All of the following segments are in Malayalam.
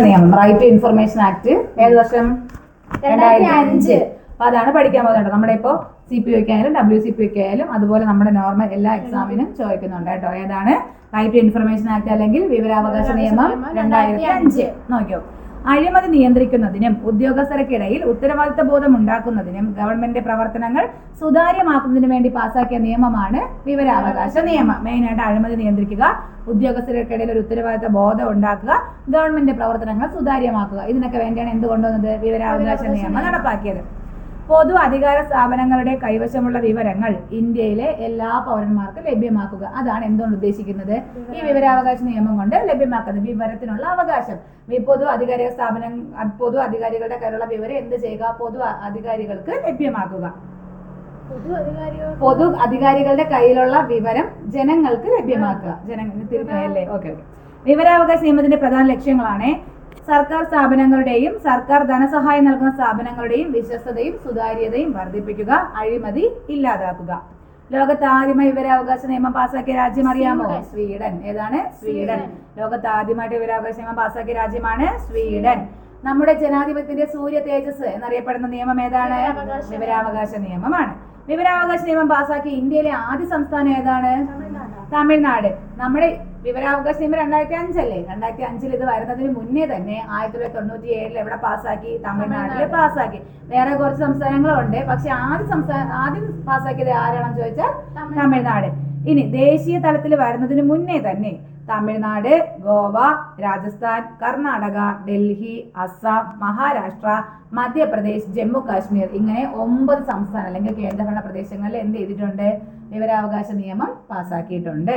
നിയമം റൈറ്റ് ടു ഇൻഫർമേഷൻ ആക്ട് ഏത് വർഷം 2005. അപ്പൊ അതാണ് പഠിക്കാൻ പോകുന്നത്. നമ്മുടെ ഇപ്പോൾ CPO ആയാലും WCPO ആയാലും അതുപോലെ നമ്മുടെ നോർമൽ എല്ലാ എക്സാമിനും ചോദിക്കുന്നുണ്ട് കേട്ടോ. ഏതാണ് റൈറ്റ് ടു ഇൻഫർമേഷൻ ആക്ട് അല്ലെങ്കിൽ വിവരാവകാശ നിയമം 2005. നോക്കിയോ, അഴിമതി നിയന്ത്രിക്കുന്നതിനും ഉദ്യോഗസ്ഥർക്കിടയിൽ ഉത്തരവാദിത്ത ബോധം ഉണ്ടാക്കുന്നതിനും ഗവൺമെന്റ് പ്രവർത്തനങ്ങൾ സുതാര്യമാക്കുന്നതിനു വേണ്ടി പാസാക്കിയ നിയമമാണ് വിവരാവകാശ നിയമം. മെയിനായിട്ട് അഴിമതി നിയന്ത്രിക്കുക, ഉദ്യോഗസ്ഥർക്കിടയിൽ ഒരു ഉത്തരവാദിത്ത ബോധം ഉണ്ടാക്കുക, ഗവൺമെന്റ് പ്രവർത്തനങ്ങൾ സുതാര്യമാക്കുക. ഇതിനൊക്കെ വേണ്ടിയാണ് എന്ത് കൊണ്ടുവന്നത്? വിവരാവകാശ നിയമം നടപ്പാക്കിയത്. പൊതു അധികാര സ്ഥാപനങ്ങളുടെ കൈവശമുള്ള വിവരങ്ങൾ ഇന്ത്യയിലെ എല്ലാ പൗരന്മാർക്കും ലഭ്യമാക്കുക. അതാണ് എന്തുകൊണ്ട് ഉദ്ദേശിക്കുന്നത്? ഈ വിവരാവകാശ നിയമം കൊണ്ട് ലഭ്യമാക്കുന്നത് വിവരത്തിനുള്ള അവകാശം. പൊതു അധികാരികളുടെ കയ്യിലുള്ള വിവരം എന്ത് ചെയ്യുക? പൊതു അധികാരികൾക്ക് ലഭ്യമാക്കുക. പൊതു അധികാരികളുടെ കയ്യിലുള്ള വിവരം ജനങ്ങൾക്ക് ലഭ്യമാക്കുക. ജനങ്ങൾ ഓക്കെ. വിവരാവകാശ നിയമത്തിന്റെ പ്രധാന ലക്ഷ്യങ്ങളാണ് സർക്കാർ സ്ഥാപനങ്ങളുടെയും സർക്കാർ ധനസഹായം നൽകുന്ന സ്ഥാപനങ്ങളുടെയും വിശ്വസ്തതയും സുതാര്യതയും വർദ്ധിപ്പിക്കുക, അഴിമതി ഇല്ലാതാക്കുക. ലോകത്ത് ആദ്യമായി വിവരാവകാശ നിയമം പാസാക്കിയ രാജ്യം അറിയാമോ? സ്വീഡൻ. ഏതാണ്? സ്വീഡൻ. ലോകത്ത് ആദ്യമായിട്ട് വിവരാവകാശ നിയമം പാസാക്കിയ രാജ്യമാണ് സ്വീഡൻ. നമ്മുടെ ജനാധിപത്യത്തിന്റെ സൂര്യ തേജസ് എന്നറിയപ്പെടുന്ന നിയമം ഏതാണ്? വിവരാവകാശ നിയമമാണ്. വിവരാവകാശ നിയമം പാസാക്കിയ ഇന്ത്യയിലെ ആദ്യ സംസ്ഥാനം ഏതാണ്? തമിഴ്നാട്. നമ്മുടെ വിവരാവകാശ നിയമം 2005 അല്ലേ? 2005 ഇത് വരുന്നതിന് മുന്നേ തന്നെ 1997 എവിടെ പാസാക്കി? തമിഴ്നാട്ടിൽ പാസാക്കി. വേറെ കുറച്ച് സംസ്ഥാനങ്ങളുണ്ട്, പക്ഷെ ആദ്യം പാസാക്കിയത് ആരാണെന്ന് ചോദിച്ചാൽ തമിഴ്നാട്. ഇനി ദേശീയ തലത്തിൽ വരുന്നതിന് മുന്നേ തന്നെ തമിഴ്നാട്, ഗോവ, രാജസ്ഥാൻ, കർണാടക, ഡൽഹി, അസം, മഹാരാഷ്ട്ര, മധ്യപ്രദേശ്, ജമ്മു കാശ്മീർ ഇങ്ങനെ 9 സംസ്ഥാനം അല്ലെങ്കിൽ കേന്ദ്രഭരണ പ്രദേശങ്ങളിൽ എന്ത് ചെയ്തിട്ടുണ്ട്? വിവരാവകാശ നിയമം പാസാക്കിയിട്ടുണ്ട്.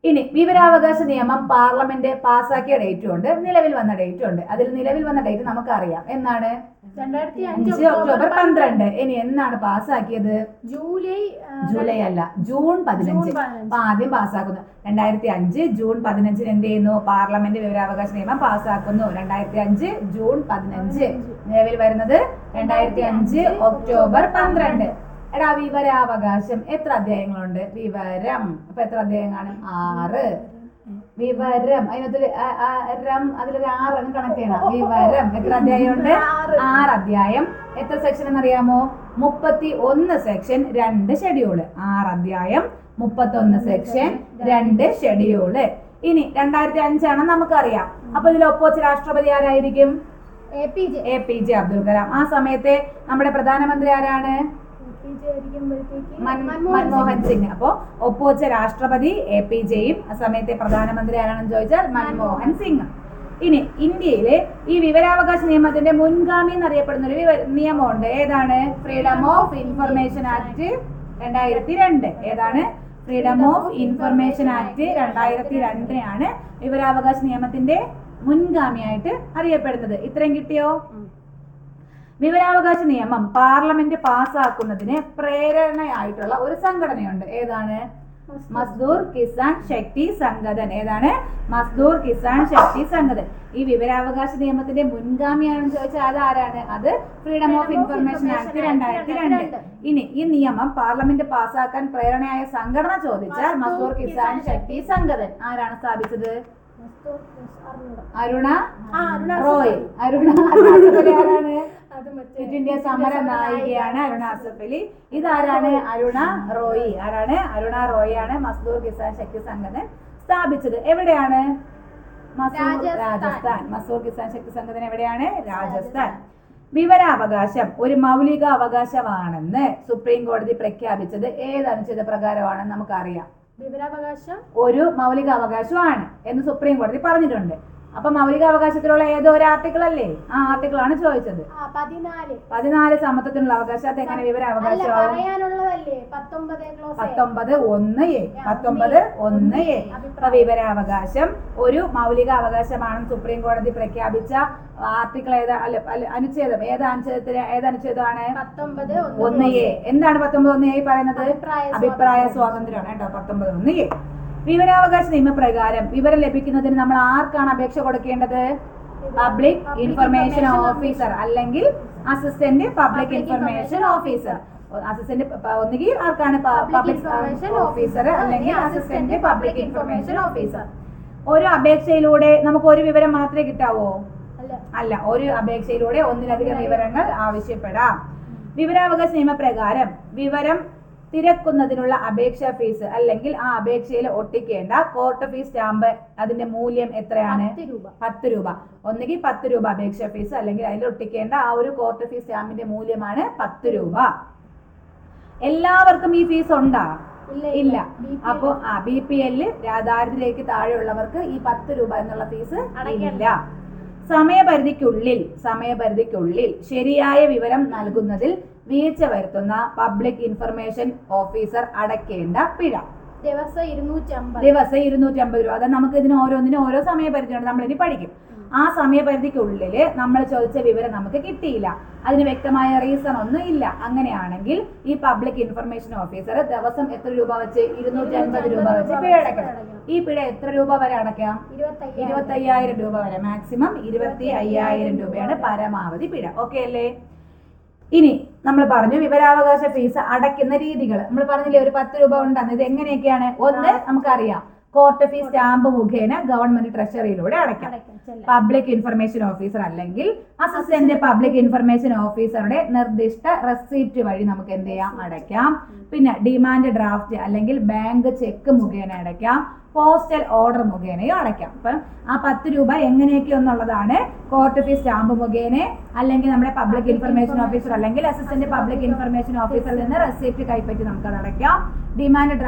ഇനി വിവരാവകാശ നിയമം പാർലമെന്റ് പാസാക്കിയ ഡേറ്റും ഉണ്ട്, നിലവിൽ വന്ന ഡേറ്റും ഉണ്ട്. അതിൽ നിലവിൽ വന്ന ഡേറ്റ് നമുക്കറിയാം. എന്നാണ്? 2005 ഒക്ടോബർ 12. ഇനി എന്നാണ് പാസ്സാക്കിയത്? ജൂലൈ അല്ല, ജൂൺ 15. അപ്പൊ ആദ്യം പാസ്സാക്കുന്നു. 2005 ജൂൺ 15 എന്ത് ചെയ്യുന്നു? പാർലമെന്റ് വിവരാവകാശ നിയമം പാസ്സാക്കുന്നു. 2005 ജൂൺ 15. നിലവിൽ വരുന്നത് 2005 ഒക്ടോബർ 12. എടാ, വിവരാവകാശം എത്ര അധ്യായങ്ങളുണ്ട്? വിവരം അപ്പൊ എത്ര അധ്യായങ്ങളാണ്? 6. വിവരം അതിനകത്തൊരു അതിലൊരു 6 കണക്ട് ചെയ്യണം. വിവരം എത്ര അധ്യായമുണ്ട്? 6 അധ്യായം. എത്ര സെക്ഷൻ എന്നറിയാമോ? 31 സെക്ഷൻ, 2 ഷെഡ്യൂള്. 6 അധ്യായം, 31 സെക്ഷൻ, 2 ഷെഡ്യൂള്. ഇനി 2005 ആണെന്ന് നമുക്കറിയാം. അപ്പൊ ഇതിൽ ഒപ്പുവെച്ച രാഷ്ട്രപതി ആരായിരിക്കും? APJ അബ്ദുൽ കലാം. ആ സമയത്തെ നമ്മുടെ പ്രധാനമന്ത്രി ആരാണ്? മൻമോഹൻ സിംഗ്. അപ്പോ ഒപ്പുവെച്ച രാഷ്ട്രപതി APJയും ആ സമയത്തെ പ്രധാനമന്ത്രി ആരാണെന്ന് ചോദിച്ചാൽ മൻമോഹൻ സിംഗ്. ഇനി ഇന്ത്യയിലെ ഈ വിവരാവകാശ നിയമത്തിന്റെ മുൻഗാമി എന്നറിയപ്പെടുന്ന ഒരു നിയമമുണ്ട്. ഏതാണ്? Freedom of information act 2002. ഏതാണ്? ഫ്രീഡം ഓഫ് ഇൻഫർമേഷൻ ആക്ട് 2002 വിവരാവകാശ നിയമത്തിന്റെ മുൻഗാമിയായിട്ട് അറിയപ്പെടുന്നത്. ഇത്രയും കിട്ടിയോ? വിവരാവകാശ നിയമം പാർലമെന്റ് പാസ്സാക്കുന്നതിന് പ്രേരണയായിട്ടുള്ള ഒരു സംഘടനയുണ്ട്. ഏതാണ്? മസ്ദൂർ കിസാൻ ശക്തി സംഗതൻ. ഏതാണ്? മസ്ദൂർ കിസാൻ ശക്തി സംഗതൻ. ഈ വിവരാവകാശ നിയമത്തിന്റെ മുൻഗാമിയാണെന്ന് ചോദിച്ചാൽ അത് ആരാണ്? അത് ഫ്രീഡം ഓഫ് ഇൻഫർമേഷൻ ആക്ട് 2002. ഇനി ഈ നിയമം പാർലമെന്റ് പാസ്സാക്കാൻ പ്രേരണയായ സംഘടന ചോദിച്ചാൽ മസ്ദൂർ കിസാൻ ശക്തി സംഗതൻ. ആരാണ് സ്ഥാപിച്ചത്? അരുണ റോയ്. ആരാണ്? ക്വിറ്റ് ഇന്ത്യ സമര നായികയാണ് അരുണ അസഫ് അലി. ഇതാരാണ്? അരുണ റോയി. ആരാണ്? അരുണ റോയി ആണ് മസ്ദൂർ കിസാൻ ശക്തി സംഘടന സ്ഥാപിച്ചത്. എവിടെയാണ്? രാജസ്ഥാൻ. മസ്ദൂർ കിസാൻ ശക്തി സംഘടന എവിടെയാണ്? രാജസ്ഥാൻ. വിവരാവകാശം ഒരു മൗലിക അവകാശമാണെന്ന് സുപ്രീം കോടതി പ്രഖ്യാപിച്ചത് ഏതനുച്ഛേദ പ്രകാരമാണെന്ന് നമുക്കറിയാം. വിവരാവകാശം ഒരു മൗലിക അവകാശമാണ് എന്ന് സുപ്രീം കോടതി പറഞ്ഞിട്ടുണ്ട്. അപ്പൊ മൗലിക അവകാശത്തിലുള്ള ഏതോ ഒരു ആർട്ടിക്കിൾ അല്ലേ? ആ ആർട്ടിക്കിൾ ആണ് ചോദിച്ചത്. 14 സമത്വത്തിനുള്ള അവകാശത്തെ എങ്ങനെ വിവരാവകാശമാവും? 19(1)(a). അപ്പൊ വിവരാവകാശം ഒരു മൗലിക അവകാശമാണെന്ന് സുപ്രീം കോടതി പ്രഖ്യാപിച്ച ആർട്ടിക്കിൾ അനുച്ഛേദം ഏതനുച്ഛേദമാണ്? 19(1)(a). എന്താണ് 19(1)(a) പറയുന്നത്? അഭിപ്രായ സ്വാതന്ത്ര്യമാണ് കേട്ടോ. 19(1)(a). വിവരാവകാശ നിയമപ്രകാരം വിവരം ലഭിക്കുന്നതിന് നമ്മൾ ആർക്കാണ് അപേക്ഷ കൊടുക്കേണ്ടത്? പബ്ലിക് ഇൻഫർമേഷൻ ഓഫീസർ അല്ലെങ്കിൽ assistant public information officer. Assistant ഒന്നുകിൽ ആർക്കാണ്? പബ്ലിക് ഓഫീസർ അല്ലെങ്കിൽ അസിസ്റ്റന്റ് പബ്ലിക് ഇൻഫർമേഷൻ ഓഫീസർ. ഒരു അപേക്ഷയിലൂടെ നമുക്ക് ഒരു വിവരം മാത്രമേ കിട്ടാവോ? അല്ല. അല്ല, ഒരു അപേക്ഷയിലൂടെ ഒന്നിലധികം വിവരങ്ങൾ ആവശ്യപ്പെടാം. വിവരാവകാശ നിയമപ്രകാരം വിവരം തിരക്കുന്നതിനുള്ള അപേക്ഷാ ഫീസ് അല്ലെങ്കിൽ ആ അപേക്ഷയിൽ ഒട്ടിക്കേണ്ട കോർട്ട് ഫീസ് സ്റ്റാമ്പ് അതിന്റെ മൂല്യം എത്രയാണ്? 10 രൂപ. ഒന്നുകിൽ 10 രൂപ അപേക്ഷാ ഫീസ് അല്ലെങ്കിൽ അതിൽ ഒട്ടിക്കേണ്ട ആ ഒരു കോർട്ട് ഫീസ് സ്റ്റാമ്പിന്റെ മൂല്യമാണ് 10 രൂപ. എല്ലാവർക്കും ഈ ഫീസ് ഉണ്ടാ? ഇല്ല. അപ്പോ BPL ദാരിദ്ര്യരേഖയ്ക്ക് താഴെയുള്ളവർക്ക് ഈ 10 രൂപ എന്നുള്ള ഫീസ് ഇല്ല. സമയപരിധിക്കുള്ളിൽ ശരിയായ വിവരം നൽകുന്നതിൽ വീഴ്ച വരുത്തുന്ന പബ്ലിക് ഇൻഫർമേഷൻ ഓഫീസർ അടയ്ക്കേണ്ട പിഴ ദിവസം 250 രൂപ. അതായത് നമുക്ക് ഇതിന് ഓരോന്നിനും ഓരോ സമയപരിധിയുണ്ട്, നമ്മൾ ഇനി പഠിക്കും. ആ സമയപരിധിക്കുള്ളിൽ നമ്മൾ ചോദിച്ച വിവരം നമുക്ക് കിട്ടിയില്ല, അതിന് വ്യക്തമായ റീസൺ ഒന്നും ഇല്ല, അങ്ങനെയാണെങ്കിൽ ഈ പബ്ലിക് ഇൻഫർമേഷൻ ഓഫീസർ ദിവസം എത്ര രൂപ വെച്ച്? 250 രൂപ വെച്ച് പിഴ അടയ്ക്കണം. ഈ പിഴ എത്ര രൂപ വരെ അടയ്ക്കാം? 25,000 രൂപ വരെ. മാക്സിമം 25,000 രൂപയാണ് പരമാവധി പിഴ. ഓക്കെ അല്ലേ? ഇനി നമ്മൾ പറഞ്ഞു വിവരാവകാശ ഫീസ് അടയ്ക്കുന്ന രീതികൾ. നമ്മൾ പറഞ്ഞില്ലേ ഒരു 10 രൂപ ഉണ്ടെന്ന്. ഇത് എങ്ങനെയൊക്കെയാണ്? ഒന്ന് നമുക്കറിയാം, കോർട്ട് ഫീസ് സ്റ്റാമ്പ് മുഖേന ഗവൺമെന്റ് ട്രഷറിയിലൂടെ അടയ്ക്കാം. പബ്ലിക് ഇൻഫർമേഷൻ ഓഫീസർ അല്ലെങ്കിൽ അസിസ്റ്റന്റ് പബ്ലിക് ഇൻഫർമേഷൻ ഓഫീസറുടെ നിർദ്ദിഷ്ട റെസിപ്റ്റ് വഴി നമുക്ക് എന്ത് ചെയ്യാം? അടയ്ക്കാം. പിന്നെ ഡിമാൻഡ് ഡ്രാഫ്റ്റ് അല്ലെങ്കിൽ ബാങ്ക് ചെക്ക് മുഖേന അടയ്ക്കാം. പോസ്റ്റൽ ഓർഡർ മുഖേനയും അടയ്ക്കാം. അപ്പം ആ 10 രൂപ എങ്ങനെയൊക്കെ എന്നുള്ളതാണ് കോർട്ട് ഫീസ് സ്റ്റാമ്പ് മുഖേന അല്ലെങ്കിൽ നമ്മുടെ പബ്ലിക് ഇൻഫർമേഷൻ ഓഫീസർ അല്ലെങ്കിൽ അസിസ്റ്റന്റ് പബ്ലിക് ഇൻഫർമേഷൻ ഓഫീസറിൽ നിന്ന് റെസിപ്റ്റ് കൈപ്പറ്റി നമുക്ക് അത് അടയ്ക്കാം. ഡിമാൻഡ്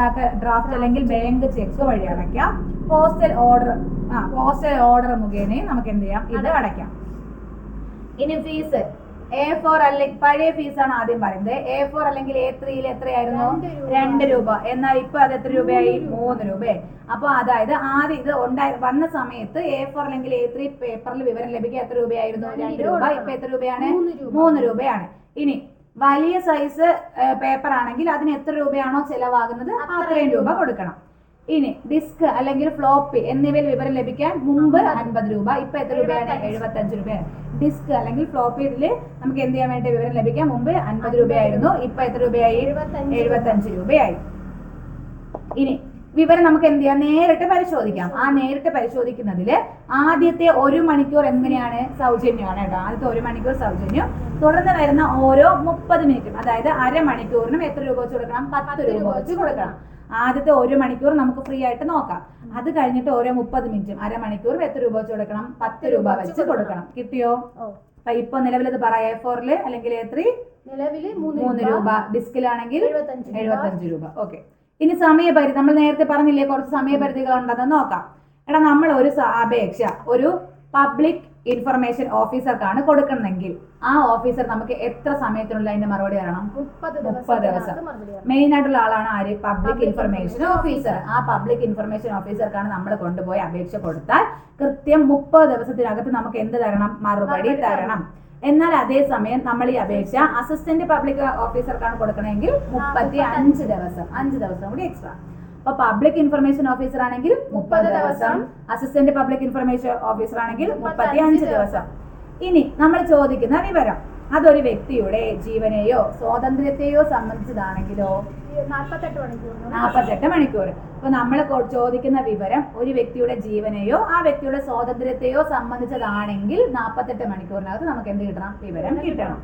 ഡ്രാഫ്റ്റ് അല്ലെങ്കിൽ ബാങ്ക് ചെക്ക് വഴി അടയ്ക്കാം. പോസ്റ്റൽ ഓർഡർ മുഖേനയും നമുക്ക് എന്ത് ചെയ്യാം? ഇത് അടയ്ക്കാം. ഇനി ഫീസ് A4 അല്ലെങ്കിൽ പഴയ ഫീസാണ് ആദ്യം പറയുന്നത്. A4 അല്ലെങ്കിൽ A3 എത്രയായിരുന്നു? 2 രൂപ. എന്നാൽ ഇപ്പൊ അത് എത്ര രൂപയായി? 3 രൂപയായി. അപ്പൊ അതായത് ആദ്യം ഇത് വന്ന സമയത്ത് A4 അല്ലെങ്കിൽ A3 പേപ്പറിൽ വിവരം ലഭിക്കാൻ എത്ര രൂപയായിരുന്നു? 2 രൂപ. ഇപ്പൊ എത്ര രൂപയാണ്? 3 രൂപയാണ്. ഇനി വലിയ സൈസ് പേപ്പർ ആണെങ്കിൽ അതിന് എത്ര രൂപയാണോ ചെലവാകുന്നത് അത്രയും രൂപ കൊടുക്കണം. ഇനി ഡിസ്ക് അല്ലെങ്കിൽ ഫ്ലോപ്പി എന്നിവയിൽ വിവരം ലഭിക്കാൻ മുമ്പ് 50 രൂപ, ഇപ്പൊ എത്ര രൂപയാണ്? 75 രൂപയാണ്. ഡിസ്ക് അല്ലെങ്കിൽ ഫ്ലോപ്പിയിൽ നമുക്ക് എന്ത് ചെയ്യാൻ വേണ്ടി വിവരം ലഭിക്കാൻ മുമ്പ് 50 രൂപയായിരുന്നു, ഇപ്പൊ എത്ര രൂപയായി? 75 രൂപയായി. ഇനി വിവരം നമുക്ക് എന്ത് ചെയ്യാം? നേരിട്ട് പരിശോധിക്കാം. ആ നേരിട്ട് പരിശോധിക്കുന്നതില് ആദ്യത്തെ 1 മണിക്കൂർ എങ്ങനെയാണ്? സൗജന്യമാണ് കേട്ടോ. ആദ്യത്തെ 1 മണിക്കൂർ സൗജന്യം. തുടർന്ന് വരുന്ന ഓരോ 30 മിനിറ്റും അതായത് അരമണിക്കൂറിനും എത്ര രൂപ വെച്ച് കൊടുക്കണം? 10 രൂപ വെച്ച് കൊടുക്കണം. ആദ്യത്തെ 1 മണിക്കൂർ നമുക്ക് ഫ്രീ ആയിട്ട് നോക്കാം. അത് കഴിഞ്ഞിട്ട് ഓരോ 30 മിനിറ്റും അരമണിക്കൂർ എത്ര രൂപ വെച്ച് കൊടുക്കണം? 10 രൂപ വെച്ച് കൊടുക്കണം. കിട്ടിയോ? ഇപ്പൊ നിലവിൽ ഇത് പറയാം. A4 അല്ലെങ്കിൽ A3 3 രൂപ, ഡിസ്കിലാണെങ്കിൽ 75 രൂപ. ഓക്കെ. ഇനി സമയപരിധി നമ്മൾ നേരത്തെ പറഞ്ഞില്ലേ കുറച്ച് സമയപരിധികൾ ഉണ്ടെന്ന് നോക്കാം. എടാ നമ്മൾ ഒരു അപേക്ഷ ഒരു പബ്ലിക് ഇൻഫർമേഷൻ ഓഫീസർക്കാണ് കൊടുക്കണമെങ്കിൽ ആ ഓഫീസർ നമുക്ക് എത്ര സമയത്തിനുള്ള അതിന്റെ മറുപടി തരണം? 30 ദിവസം. മെയിൻ ആയിട്ടുള്ള ആളാണ് ആര്? Public information officer. ആ പബ്ലിക് ഇൻഫർമേഷൻ ഓഫീസർക്കാണ് നമ്മൾ കൊണ്ടുപോയി അപേക്ഷ കൊടുത്താൽ കൃത്യം 30 ദിവസത്തിനകത്ത് നമുക്ക് എന്ത് തരണം? മറുപടി തരണം. എന്നാൽ അതേസമയം നമ്മൾ ഈ അപേക്ഷ അസിസ്റ്റന്റ് പബ്ലിക് ഓഫീസർക്കാണ് കൊടുക്കണമെങ്കിൽ 35 ദിവസം, 5 ദിവസം കൂടി എക്സ്ട്രാ. അപ്പൊ പബ്ലിക് ഇൻഫർമേഷൻ ഓഫീസർ ആണെങ്കിൽ 30 ദിവസം, അസിസ്റ്റന്റ് പബ്ലിക് ഇൻഫർമേഷൻ ഓഫീസർ ആണെങ്കിൽ 35 ദിവസം. ഇനി നമ്മൾ ചോദിക്കുന്ന വിവരം അതൊരു വ്യക്തിയുടെ ജീവനെയോ സ്വാതന്ത്ര്യത്തെയോ സംബന്ധിച്ചതാണെങ്കിലോ 48 മണിക്കൂർ. അപ്പൊ നമ്മൾ ചോദിക്കുന്ന വിവരം ഒരു വ്യക്തിയുടെ ജീവനെയോ ആ വ്യക്തിയുടെ സ്വാതന്ത്ര്യത്തെയോ സംബന്ധിച്ചതാണെങ്കിൽ 48 മണിക്കൂറിനകത്ത് നമുക്ക് എന്ത് കിട്ടണം? വിവരം കിട്ടണം.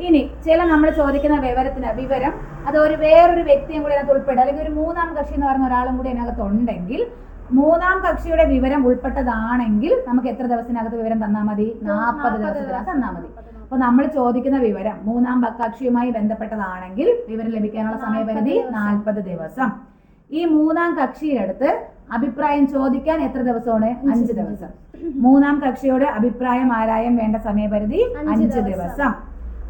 ഇനി ചില നമ്മൾ ചോദിക്കുന്ന വിവരം അത് വേറൊരു വ്യക്തിയും കൂടി അതിനകത്ത് ഉൾപ്പെടും, അല്ലെങ്കിൽ ഒരു മൂന്നാം കക്ഷി എന്ന് പറയുന്ന ഒരാളും കൂടി അതിനകത്ത് ഉണ്ടെങ്കിൽ മൂന്നാം കക്ഷിയുടെ വിവരം ഉൾപ്പെട്ടതാണെങ്കിൽ നമുക്ക് എത്ര ദിവസത്തിനകത്ത് വിവരം തന്നാൽ മതി? 40 ദിവസത്തിനകത്ത് തന്നാൽ മതി. അപ്പൊ നമ്മൾ ചോദിക്കുന്ന വിവരം മൂന്നാം കക്ഷിയുമായി ബന്ധപ്പെട്ടതാണെങ്കിൽ വിവരം ലഭിക്കാനുള്ള സമയപരിധി 40 ദിവസം. ഈ മൂന്നാം കക്ഷിയെടുത്ത് അഭിപ്രായം ചോദിക്കാൻ എത്ര ദിവസമാണ്? 5 ദിവസം. മൂന്നാം കക്ഷിയോട് അഭിപ്രായം ആരായം വേണ്ട സമയപരിധി 5 ദിവസം.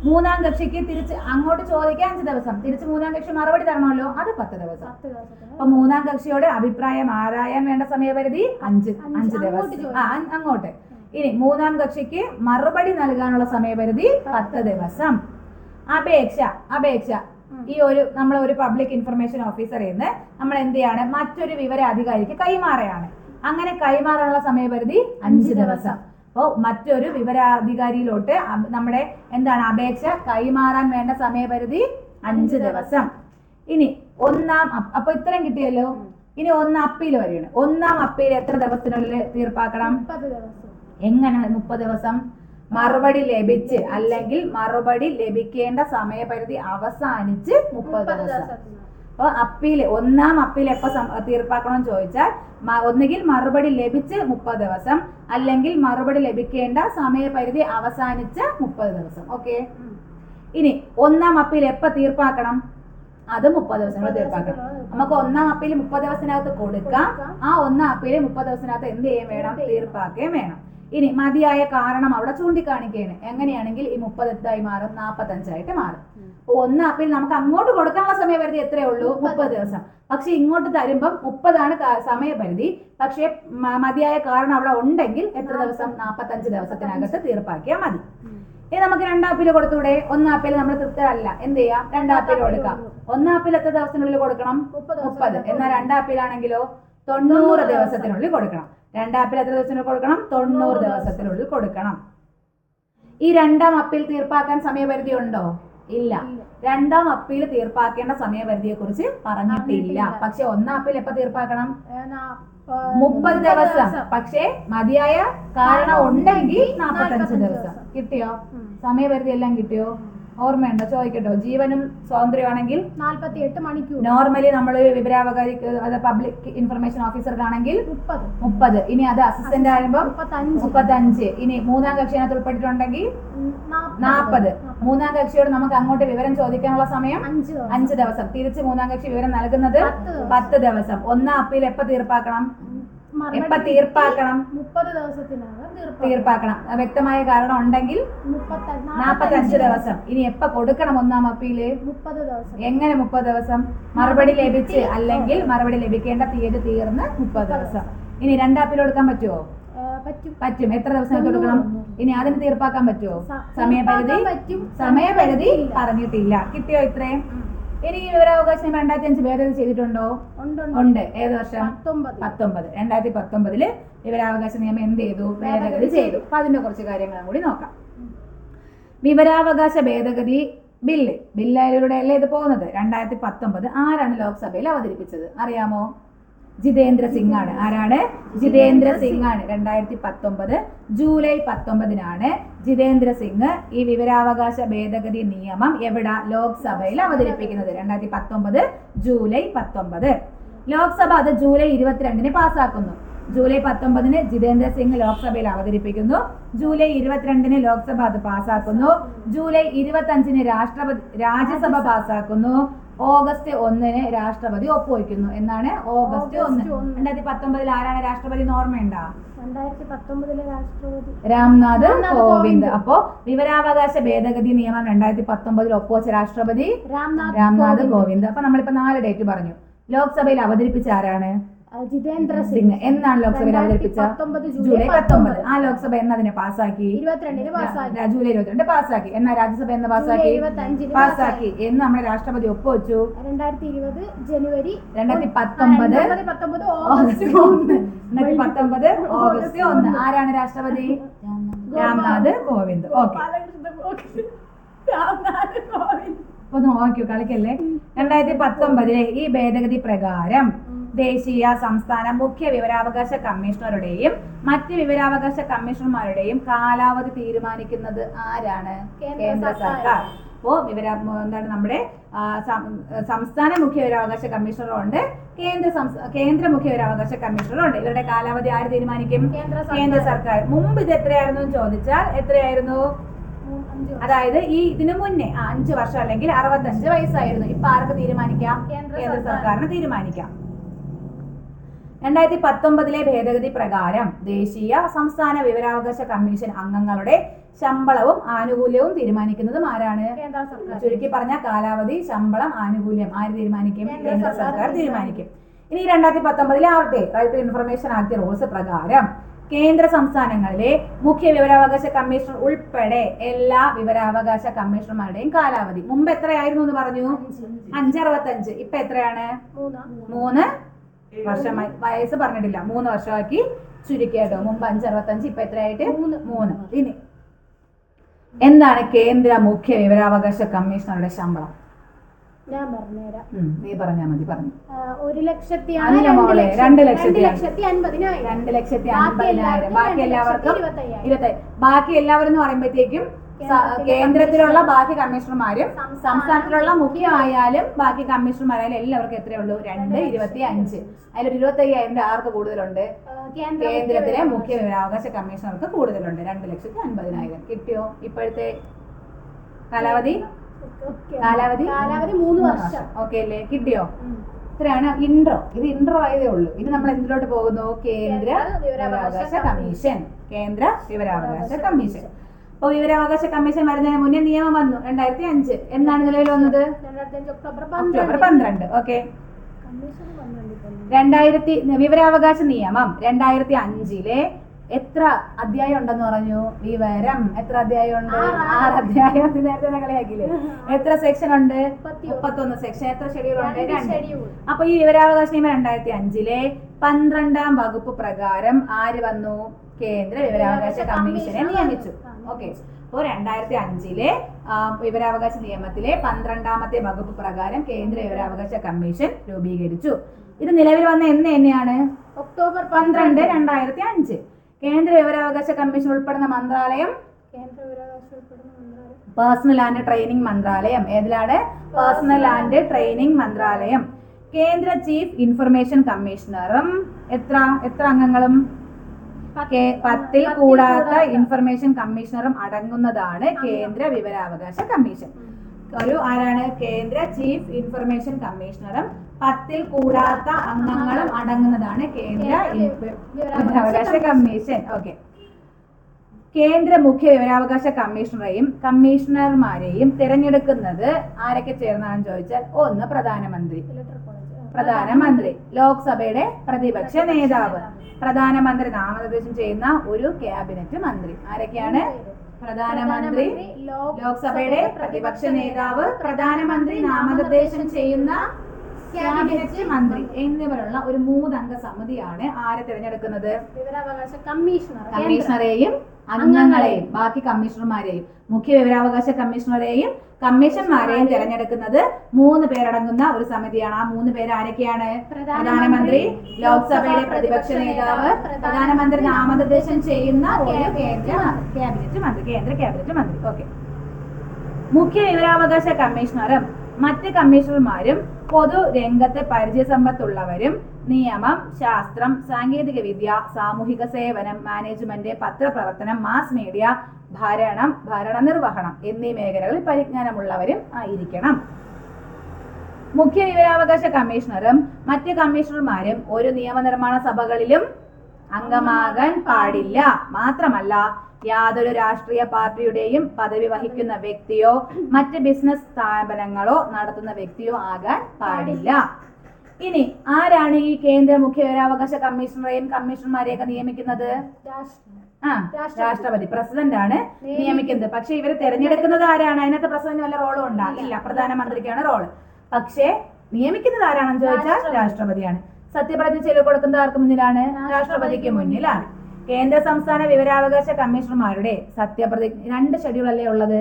മൂന്നാം കക്ഷിക്ക് തിരിച്ച് അങ്ങോട്ട് ചോദിക്കാൻ 5 ദിവസം, തിരിച്ച് മൂന്നാം കക്ഷി മറുപടി തരണമല്ലോ, അത് 10 ദിവസം. അപ്പൊ മൂന്നാം കക്ഷിയോട് അഭിപ്രായം ആരായാൻ വേണ്ട സമയപരിധി 5 ദിവസം അങ്ങോട്ട്. ഇനി മൂന്നാം കക്ഷിക്ക് മറുപടി നൽകാനുള്ള സമയപരിധി 10 ദിവസം. അപേക്ഷ ഈ നമ്മൾ ഒരു പബ്ലിക് ഇൻഫർമേഷൻ ഓഫീസറിൽ നിന്ന് നമ്മൾ എന്ത് ചെയ്യാണ്? മറ്റൊരു വിവര അധികാരിക്ക് കൈമാറുകയാണ്. അങ്ങനെ കൈമാറാനുള്ള സമയപരിധി 5 ദിവസം. അപ്പോൾ മറ്റൊരു വിവരാധികാരിയിലോട്ട് നമ്മുടെ അപേക്ഷ കൈമാറാൻ വേണ്ട സമയപരിധി 5 ദിവസം. ഇനി അപ്പൊ ഇത്രയും കിട്ടിയല്ലോ. ഇനി ഒന്ന് അപ്പീൽ വരികയാണ്. ഒന്നാം അപ്പീൽ എത്ര ദിവസത്തിനുള്ളിൽ തീർപ്പാക്കണം? 30 ദിവസം. എങ്ങനെ 30 ദിവസം? മറുപടി ലഭിച്ച് അല്ലെങ്കിൽ മറുപടി ലഭിക്കേണ്ട സമയപരിധി അവസാനിച്ച് 30 ദിവസം. അപ്പോൾ അപ്പീൽ ഒന്നാം അപ്പീൽ എപ്പോൾ തീർപ്പാക്കണമെന്ന് ചോദിച്ചാൽ ഒന്നുകിൽ മറുപടി ലഭിച്ച് 30 ദിവസം അല്ലെങ്കിൽ മറുപടി ലഭിക്കേണ്ട സമയപരിധി അവസാനിച്ച 30 ദിവസം. ഓക്കെ. ഇനി ഒന്നാം അപ്പീൽ എപ്പോൾ തീർപ്പാക്കണം? അത് 30 ദിവസങ്ങൾ തീർപ്പാക്കണം. നമുക്ക് ഒന്നാം അപ്പീൽ 30 ദിവസത്തിനകത്ത് കൊടുക്കാം. ആ ഒന്നാം അപ്പീൽ 30 ദിവസത്തിനകത്ത് എന്ത് ചെയ്യാൻ വേണം? തീർപ്പാക്കുകയും വേണം. ഇനി മതിയായ കാരണം അവിടെ ചൂണ്ടിക്കാണിക്കുകയാണ്. എങ്ങനെയാണെങ്കിൽ ഈ 30 എന്തായി മാറും? 45 മാറും. ഒന്നാം അപ്പീൽ നമുക്ക് അങ്ങോട്ട് കൊടുക്കാനുള്ള സമയപരിധി എത്രയേ ഉള്ളൂ? 30 ദിവസം. പക്ഷെ ഇങ്ങോട്ട് തരുമ്പം 30 സമയപരിധി. പക്ഷെ മതിയായ കാരണം അവിടെ ഉണ്ടെങ്കിൽ എത്ര ദിവസം? 45 ദിവസത്തിനകത്ത് തീർപ്പാക്കിയാൽ മതി. ഇനി നമുക്ക് രണ്ടാം അപ്പീൽ കൊടുത്തൂടെ? ഒന്നാം അപ്പീൽ നമ്മൾ തൃപ്തരല്ല, എന്ത് ചെയ്യാം? രണ്ടാം അപ്പീൽ കൊടുക്കാം. ഒന്നാം അപ്പീൽ എത്ര ദിവസത്തിനുള്ളിൽ കൊടുക്കണം? 30. എന്നാൽ രണ്ടാം അപ്പീലാണെങ്കിലോ 90 ദിവസത്തിനുള്ളിൽ കൊടുക്കണം. രണ്ടാം അപ്പീൽ എത്ര ദിവസത്തിനുള്ളിൽ കൊടുക്കണം? 90 ദിവസത്തിനുള്ളിൽ കൊടുക്കണം. ഈ രണ്ടാം അപ്പീൽ തീർപ്പാക്കാൻ സമയപരിധി ഉണ്ടോ? ഇല്ല. രണ്ടാം അപ്പീൽ തീർപ്പാക്കേണ്ട സമയപരിധിയെ കുറിച്ച് പറഞ്ഞിട്ടില്ല. പക്ഷെ ഒന്നാം അപ്പീൽ എപ്പോ തീർപ്പാക്കണം? 30 ദിവസം. പക്ഷേ മതിയായ കാരണം ഉണ്ടെങ്കിൽ 45 ദിവസം. കിട്ടിയോ? സമയപരിധി എല്ലാം കിട്ടിയോ? ഓർമ്മയുണ്ടോ? ചോദിക്കട്ടോ. ജീവനും സ്വാതന്ത്ര്യമാണെങ്കിൽ 48 മണിക്കൂർ. നോർമലി നമ്മൾ വിവരാവകാശിക്ക് അത് പബ്ലിക് ഇൻഫർമേഷൻ ഓഫീസർക്കാണെങ്കിൽ 30. ഇനി അത് അസിസ്റ്റന്റ് ആകുമ്പോൾ 35. ഇനി മൂന്നാം കക്ഷി അതിനകത്ത് ഉൾപ്പെട്ടിട്ടുണ്ടെങ്കിൽ 40. മൂന്നാം കക്ഷിയോട് നമുക്ക് അങ്ങോട്ട് വിവരം ചോദിക്കാനുള്ള സമയം 5 ദിവസം. തിരിച്ച് മൂന്നാം കക്ഷി വിവരം നൽകുന്നത് 10 ദിവസം. ഒന്നാം അപ്പീൽ എപ്പോ തീർപ്പാക്കണം? എപ്പോ തീർപ്പാക്കണം? 30 ദിവസത്തിനകം തീർപ്പാക്കണം. വ്യക്തമായ കാരണം ഉണ്ടെങ്കിൽ 45 ദിവസം. ഇനി എപ്പോ കൊടുക്കണം ഒന്നാം അപ്പീല്? 30 ദിവസം. എങ്ങനെ 30 ദിവസം? മറുപടി ലഭിച്ച് അല്ലെങ്കിൽ മറുപടി ലഭിക്കേണ്ട തീയതി തീർന്ന് 30 ദിവസം. ഇനി രണ്ടാം അപ്പീൽ കൊടുക്കാൻ പറ്റുമോ? പറ്റും. എത്ര ദിവസം കൊടുക്കണം? ഇനി അതിന് തീർപ്പാക്കാൻ പറ്റുമോ? സമയപരിധി പറഞ്ഞിട്ടില്ല. കിട്ടിയോ ഇത്രയും? ഇനി ഈ വിവരാവകാശം 2005 ഭേദഗതി ചെയ്തിട്ടുണ്ടോ? ഉണ്ട്. ഏത് വർഷം? 19. 2019 വിവരാവകാശ നിയമം എന്ത് ചെയ്തു? ഭേദഗതി ചെയ്തു. അപ്പൊ അതിന്റെ കുറച്ച് കാര്യങ്ങളും കൂടി നോക്കാം. വിവരാവകാശ ഭേദഗതി ബില്ലിലൂടെ അല്ലേ ഇത് പോകുന്നത്? 2019 ആരാണ് ലോക്സഭയിൽ അവതരിപ്പിച്ചത്? അറിയാമോ? ജിതേന്ദ്ര സിംഗ് ആണ്. ആരാണ്? ജിതേന്ദ്ര സിംഗ് ആണ്. 2019 ജൂലൈ 19 ജിതേന്ദ്ര സിംഗ് ഈ വിവരാവകാശ ഭേദഗതി നിയമം എവിടെ? ലോക്സഭയിൽ അവതരിപ്പിക്കുന്നത്. 2019 ജൂലൈ 19. ലോക്സഭ അത് ജൂലൈ 22 പാസ്സാക്കുന്നു. ജൂലൈ 19 ജിതേന്ദ്ര സിംഗ് ലോക്സഭയിൽ അവതരിപ്പിക്കുന്നു. ജൂലൈ 22 ലോക്സഭ അത് പാസ്സാക്കുന്നു. ജൂലൈ 25 രാജ്യസഭ പാസ്സാക്കുന്നു. ഓഗസ്റ്റ് 1 രാഷ്ട്രപതി ഒപ്പുവയ്ക്കുന്നു. എന്നാണ് ഓഗസ്റ്റ് 1. 2019 ആരാണ് രാഷ്ട്രപതി? ഓർമ്മയുണ്ടോ? 2019 രാഷ്ട്രപതി രാംനാഥ് കോവിന്ദ്. അപ്പോ വിവരാവകാശ ഭേദഗതി നിയമം 2019 ഒപ്പുവച്ച രാഷ്ട്രപതി രാംനാഥ് കോവിന്ദ്. അപ്പൊ നമ്മളിപ്പോ 4 ഡേറ്റ് പറഞ്ഞു. ലോക്സഭയിൽ അവതരിപ്പിച്ച ആരാണ്? ജിതേന്ദ്ര സിംഗ്. എന്നാണ് ലോക്സഭയിൽ അവതരിപ്പിച്ച? ജൂലൈ 19. ആ ലോക്സഭ എന്നതിനെ പാസ്സാക്കി? ജൂലൈ 22 പാസ്സാക്കി. എന്നാ രാജ്യസഭ എന്ന് പാസ്സാക്കി എന്ന് നമ്മുടെ രാഷ്ട്രപതി ഒപ്പുവെച്ചു 2020 ജനുവരി 2019 ഓഗസ്റ്റ് 1. 2019 ഓഗസ്റ്റ് 1. ആരാണ് രാഷ്ട്രപതി? രാംനാഥ് കോവിന്ദ്. ഓക്കെ. അപ്പൊ നോക്കൂ, കളിക്കല്ലേ. 2019 ഈ ഭേദഗതി പ്രകാരം ദേശീയ സംസ്ഥാന മുഖ്യ വിവരാവകാശ കമ്മീഷണറുടെയും മറ്റ് വിവരാവകാശ കമ്മീഷണർമാരുടെയും കാലാവധി തീരുമാനിക്കുന്നത് ആരാണ്? കേന്ദ്ര സർക്കാർ. അപ്പോ എന്താണ് നമ്മുടെ സംസ്ഥാന മുഖ്യ വിവരാവകാശ കമ്മീഷണറുണ്ട്, കേന്ദ്ര മുഖ്യ വിവരാവകാശ കമ്മീഷണറുണ്ട്. ഇവരുടെ കാലാവധി ആര് തീരുമാനിക്കും? കേന്ദ്ര സർക്കാർ. മുമ്പ് ഇത് എത്രയായിരുന്നു എന്ന് ചോദിച്ചാൽ എത്രയായിരുന്നു? അതായത് ഈ ഇതിനു മുന്നേ 5 വർഷം അല്ലെങ്കിൽ 65 വയസ്സായിരുന്നു. ഇപ്പൊ ആർക്ക് തീരുമാനിക്കാം? കേന്ദ്ര സർക്കാരിന് തീരുമാനിക്കാം. 2019 ഭേദഗതി പ്രകാരം ദേശീയ സംസ്ഥാന വിവരാവകാശ കമ്മീഷൻ അംഗങ്ങളുടെ ശമ്പളവും ആനുകൂല്യവും തീരുമാനിക്കുന്നതും ആരാണ്? ചുരുക്കി പറഞ്ഞ കാലാവധി, ശമ്പളം, ആനുകൂല്യം ആര് തീരുമാനിക്കും? കേന്ദ്ര സർക്കാർ തീരുമാനിക്കും. ഇനി 2019 ആവട്ടെ right to information act rules പ്രകാരം കേന്ദ്ര സംസ്ഥാനങ്ങളിലെ മുഖ്യ വിവരാവകാശ കമ്മീഷണർ ഉൾപ്പെടെ എല്ലാ വിവരാവകാശ കമ്മീഷണർമാരുടെയും കാലാവധി മുമ്പ് എത്രയായിരുന്നു എന്ന് പറഞ്ഞു? 565. ഇപ്പൊ എത്രയാണ്? 3 വർഷമായി. വയസ്സ് പറഞ്ഞിട്ടില്ല. 3 വർഷമാക്കി ചുരുക്കി കേട്ടോ. മുമ്പ് 565, ഇപ്പൊ എത്രയായിട്ട്? 3. ഇനി എന്താണ് കേന്ദ്ര മുഖ്യ വിവരാവകാശ കമ്മീഷണറുടെ ശമ്പളം? ഞാൻ പറഞ്ഞുതരാം. നീ പറഞ്ഞാ മതി. പറഞ്ഞു. 1,00,000 അല്ല മോളെ, 2,00,000. 2,50,000. 2,50,000. ബാക്കി എല്ലാവർക്കും 25. ബാക്കി എല്ലാവരും എന്ന് പറയുമ്പോഴത്തേക്കും കേന്ദ്രത്തിലുള്ള ബാക്കി കമ്മീഷണർമാരും സംസ്ഥാനത്തിലുള്ള മുഖ്യമായാലും ബാക്കി കമ്മീഷണർമാരായാലും എല്ലാവർക്കും എത്രയേ ഉള്ളൂ? 2,25. അതിലൊരു 25,000 ആർക്ക് കൂടുതലുണ്ട്? കേന്ദ്രത്തിലെ മുഖ്യ വിവരാവകാശ കമ്മീഷണർക്ക് കൂടുതലുണ്ട്. 2,50,000 കിട്ടിയോ? ഇപ്പോഴത്തെ കാലാവധി 3 വർഷം. ഓക്കെ അല്ലേ? കിട്ടിയോ? ഇത്രയാണ് ഇൻട്രോ. ഇത് ഇൻട്രോ ആയതേ ഉള്ളൂ. ഇനി നമ്മൾ എന്തിലോട്ട് പോകുന്നു? കേന്ദ്ര വിവരാവകാശ കമ്മീഷൻ. കേന്ദ്ര വിവരാവകാശ കമ്മീഷൻ. അപ്പൊ വിവരാവകാശ കമ്മീഷൻ വരുന്നതിന് മുന്നേ നിയമം വന്നു 2005. എന്നാണ് നിലവിൽ വന്നത്? ഒക്ടോബർ 12. ഓക്കെ. 2000 വിവരാവകാശ നിയമം 2005 എത്ര അധ്യായം ഉണ്ടെന്ന് പറഞ്ഞു? വിവരം എത്ര അധ്യായം ഉണ്ട്? 6 അധ്യായം. നേരത്തെ കളിയാക്കില്ലേ? എത്ര സെക്ഷൻ ഉണ്ട്? 31 സെക്ഷൻ. എത്ര ഷെഡ്യൂൾ ഉണ്ട്? 2. അപ്പൊ ഈ വിവരാവകാശ നിയമം 2005 12ാം വകുപ്പ് പ്രകാരം ആര് വന്നു? കേന്ദ്ര വിവരാവകാശ കമ്മീഷനെ നിയമിച്ചു. ഓക്കെ. അപ്പോൾ 2005 വിവരാവകാശ നിയമത്തിലെ 12ാമത്തെ വകുപ്പ് പ്രകാരം കേന്ദ്ര വിവരാവകാശ കമ്മീഷൻ രൂപീകരിച്ചു. ഇത് നിലവിൽ വന്ന എന്ന് തന്നെയാണ്? ഒക്ടോബർ 12, 2005. കേന്ദ്ര വിവരാവകാശ കമ്മീഷൻ ഉൾപ്പെടുന്ന മന്ത്രാലയം പേഴ്സണൽ ആൻഡ് ട്രെയിനിങ് മന്ത്രാലയം. ഏതിലാണ്? പേഴ്സണൽ ആൻഡ് ട്രെയിനിങ് മന്ത്രാലയം. കേന്ദ്ര ചീഫ് ഇൻഫർമേഷൻ കമ്മീഷണറും എത്ര അംഗങ്ങളും? 10ൽ കൂടാത്ത ഇൻഫർമേഷൻ കമ്മീഷണറും അടങ്ങുന്നതാണ് കേന്ദ്ര വിവരാവകാശ കമ്മീഷൻ. ആരാണ്? കേന്ദ്ര ചീഫ് ഇൻഫർമേഷൻ കമ്മീഷണറും 10ൽ കൂടാത്ത അംഗങ്ങളും അടങ്ങുന്നതാണ് കേന്ദ്ര വിവരാവകാശ കമ്മീഷൻ. ഓക്കെ. കേന്ദ്ര മുഖ്യ വിവരാവകാശ കമ്മീഷണറെയും കമ്മീഷണർമാരെയും തിരഞ്ഞെടുക്കുന്നത് ആരൊക്കെ ചേർന്നാണെന്ന് ചോദിച്ചാൽ, 1 പ്രധാനമന്ത്രി, ലോക്സഭയുടെ പ്രതിപക്ഷ നേതാവ്, പ്രധാനമന്ത്രി നാമനിർദ്ദേശം ചെയ്യുന്ന ഒരു ക്യാബിനറ്റ് മന്ത്രി. ആരൊക്കെയാണ്? പ്രധാനമന്ത്രി, ലോക്സഭയുടെ പ്രതിപക്ഷ നേതാവ്, പ്രധാനമന്ത്രി നാമനിർദ്ദേശം ചെയ്യുന്ന ക്യാബിനറ്റ് മന്ത്രി എന്നിവരുള്ള ഒരു 3 അംഗ സമിതിയാണ് ആരെ തിരഞ്ഞെടുക്കുന്നത്? വിവരാവകാശ കമ്മീഷണറെയും അംഗങ്ങളെയും ബാക്കി കമ്മീഷണർമാരെയും മുഖ്യ വിവരാവകാശ കമ്മീഷണറെയും കമ്മീഷന്മാരെയും തിരഞ്ഞെടുക്കുന്നത് 3 പേരടങ്ങുന്ന ഒരു സമിതിയാണ്. ആ 3 പേര് ആരൊക്കെയാണ്? പ്രധാനമന്ത്രി, ലോക്സഭയുടെ പ്രതിപക്ഷ നേതാവ്, പ്രധാനമന്ത്രി നാമനിർദ്ദേശം ചെയ്യുന്ന ഒരു കേന്ദ്ര ക്യാബിനറ്റ് മന്ത്രി. ഓക്കെ. മുഖ്യ വിവരാവകാശ കമ്മീഷണറും മറ്റ് കമ്മീഷണർമാരും പൊതു രംഗത്തെ പരിചയസമ്പത്തുള്ളവരും നിയമം, ശാസ്ത്രം, സാങ്കേതിക വിദ്യ, സാമൂഹിക സേവനം, മാനേജ്മെന്റ്, പത്രപ്രവർത്തനം, മാസ് മീഡിയ, ഭരണനിർവഹണം എന്നീ മേഖലകളിൽ പരിജ്ഞാനമുള്ളവരും ആയിരിക്കണം. മുഖ്യ വിവരാവകാശ കമ്മീഷണറും മറ്റ് കമ്മീഷണർമാരും ഒരു നിയമനിർമ്മാണ സഭകളിലും അംഗമാകാൻ പാടില്ല. മാത്രമല്ല, യാതൊരു രാഷ്ട്രീയ പാർട്ടിയുടെയും പദവി വഹിക്കുന്ന വ്യക്തിയോ മറ്റ് ബിസിനസ് സ്ഥാപനങ്ങളോ നടത്തുന്ന വ്യക്തിയോ ആകാൻ പാടില്ല. ഇനി ആരാണ് ഈ കേന്ദ്ര മുഖ്യ വിവരാവകാശ കമ്മീഷണറെയും കമ്മീഷണർമാരെയൊക്കെ നിയമിക്കുന്നത്? രാഷ്ട്രപതി, പ്രസിഡന്റ് ആണ് നിയമിക്കുന്നത്. പക്ഷെ ഇവരെ തെരഞ്ഞെടുക്കുന്നത് ആരാണ്? അതിനകത്ത് പ്രസിഡന്റ് വല്ല റോളും ഉണ്ടാ? ഇല്ല, പ്രധാനമന്ത്രിക്കാണ് റോള്. പക്ഷേ നിയമിക്കുന്നത് ആരാണെന്ന് ചോദിച്ചാൽ രാഷ്ട്രപതിയാണ്. സത്യപ്രതിജ്ഞ ചെയ്തു കൊടുക്കുന്നത് ആർക്ക് മുന്നിലാണ്? രാഷ്ട്രപതിക്ക് മുന്നിലാണ്. കേന്ദ്ര സംസ്ഥാന വിവരാവകാശ കമ്മീഷണർമാരുടെ സത്യപ്രതിജ്ഞ 2 ഷെഡ്യൂൾ അല്ലേ ഉള്ളത്?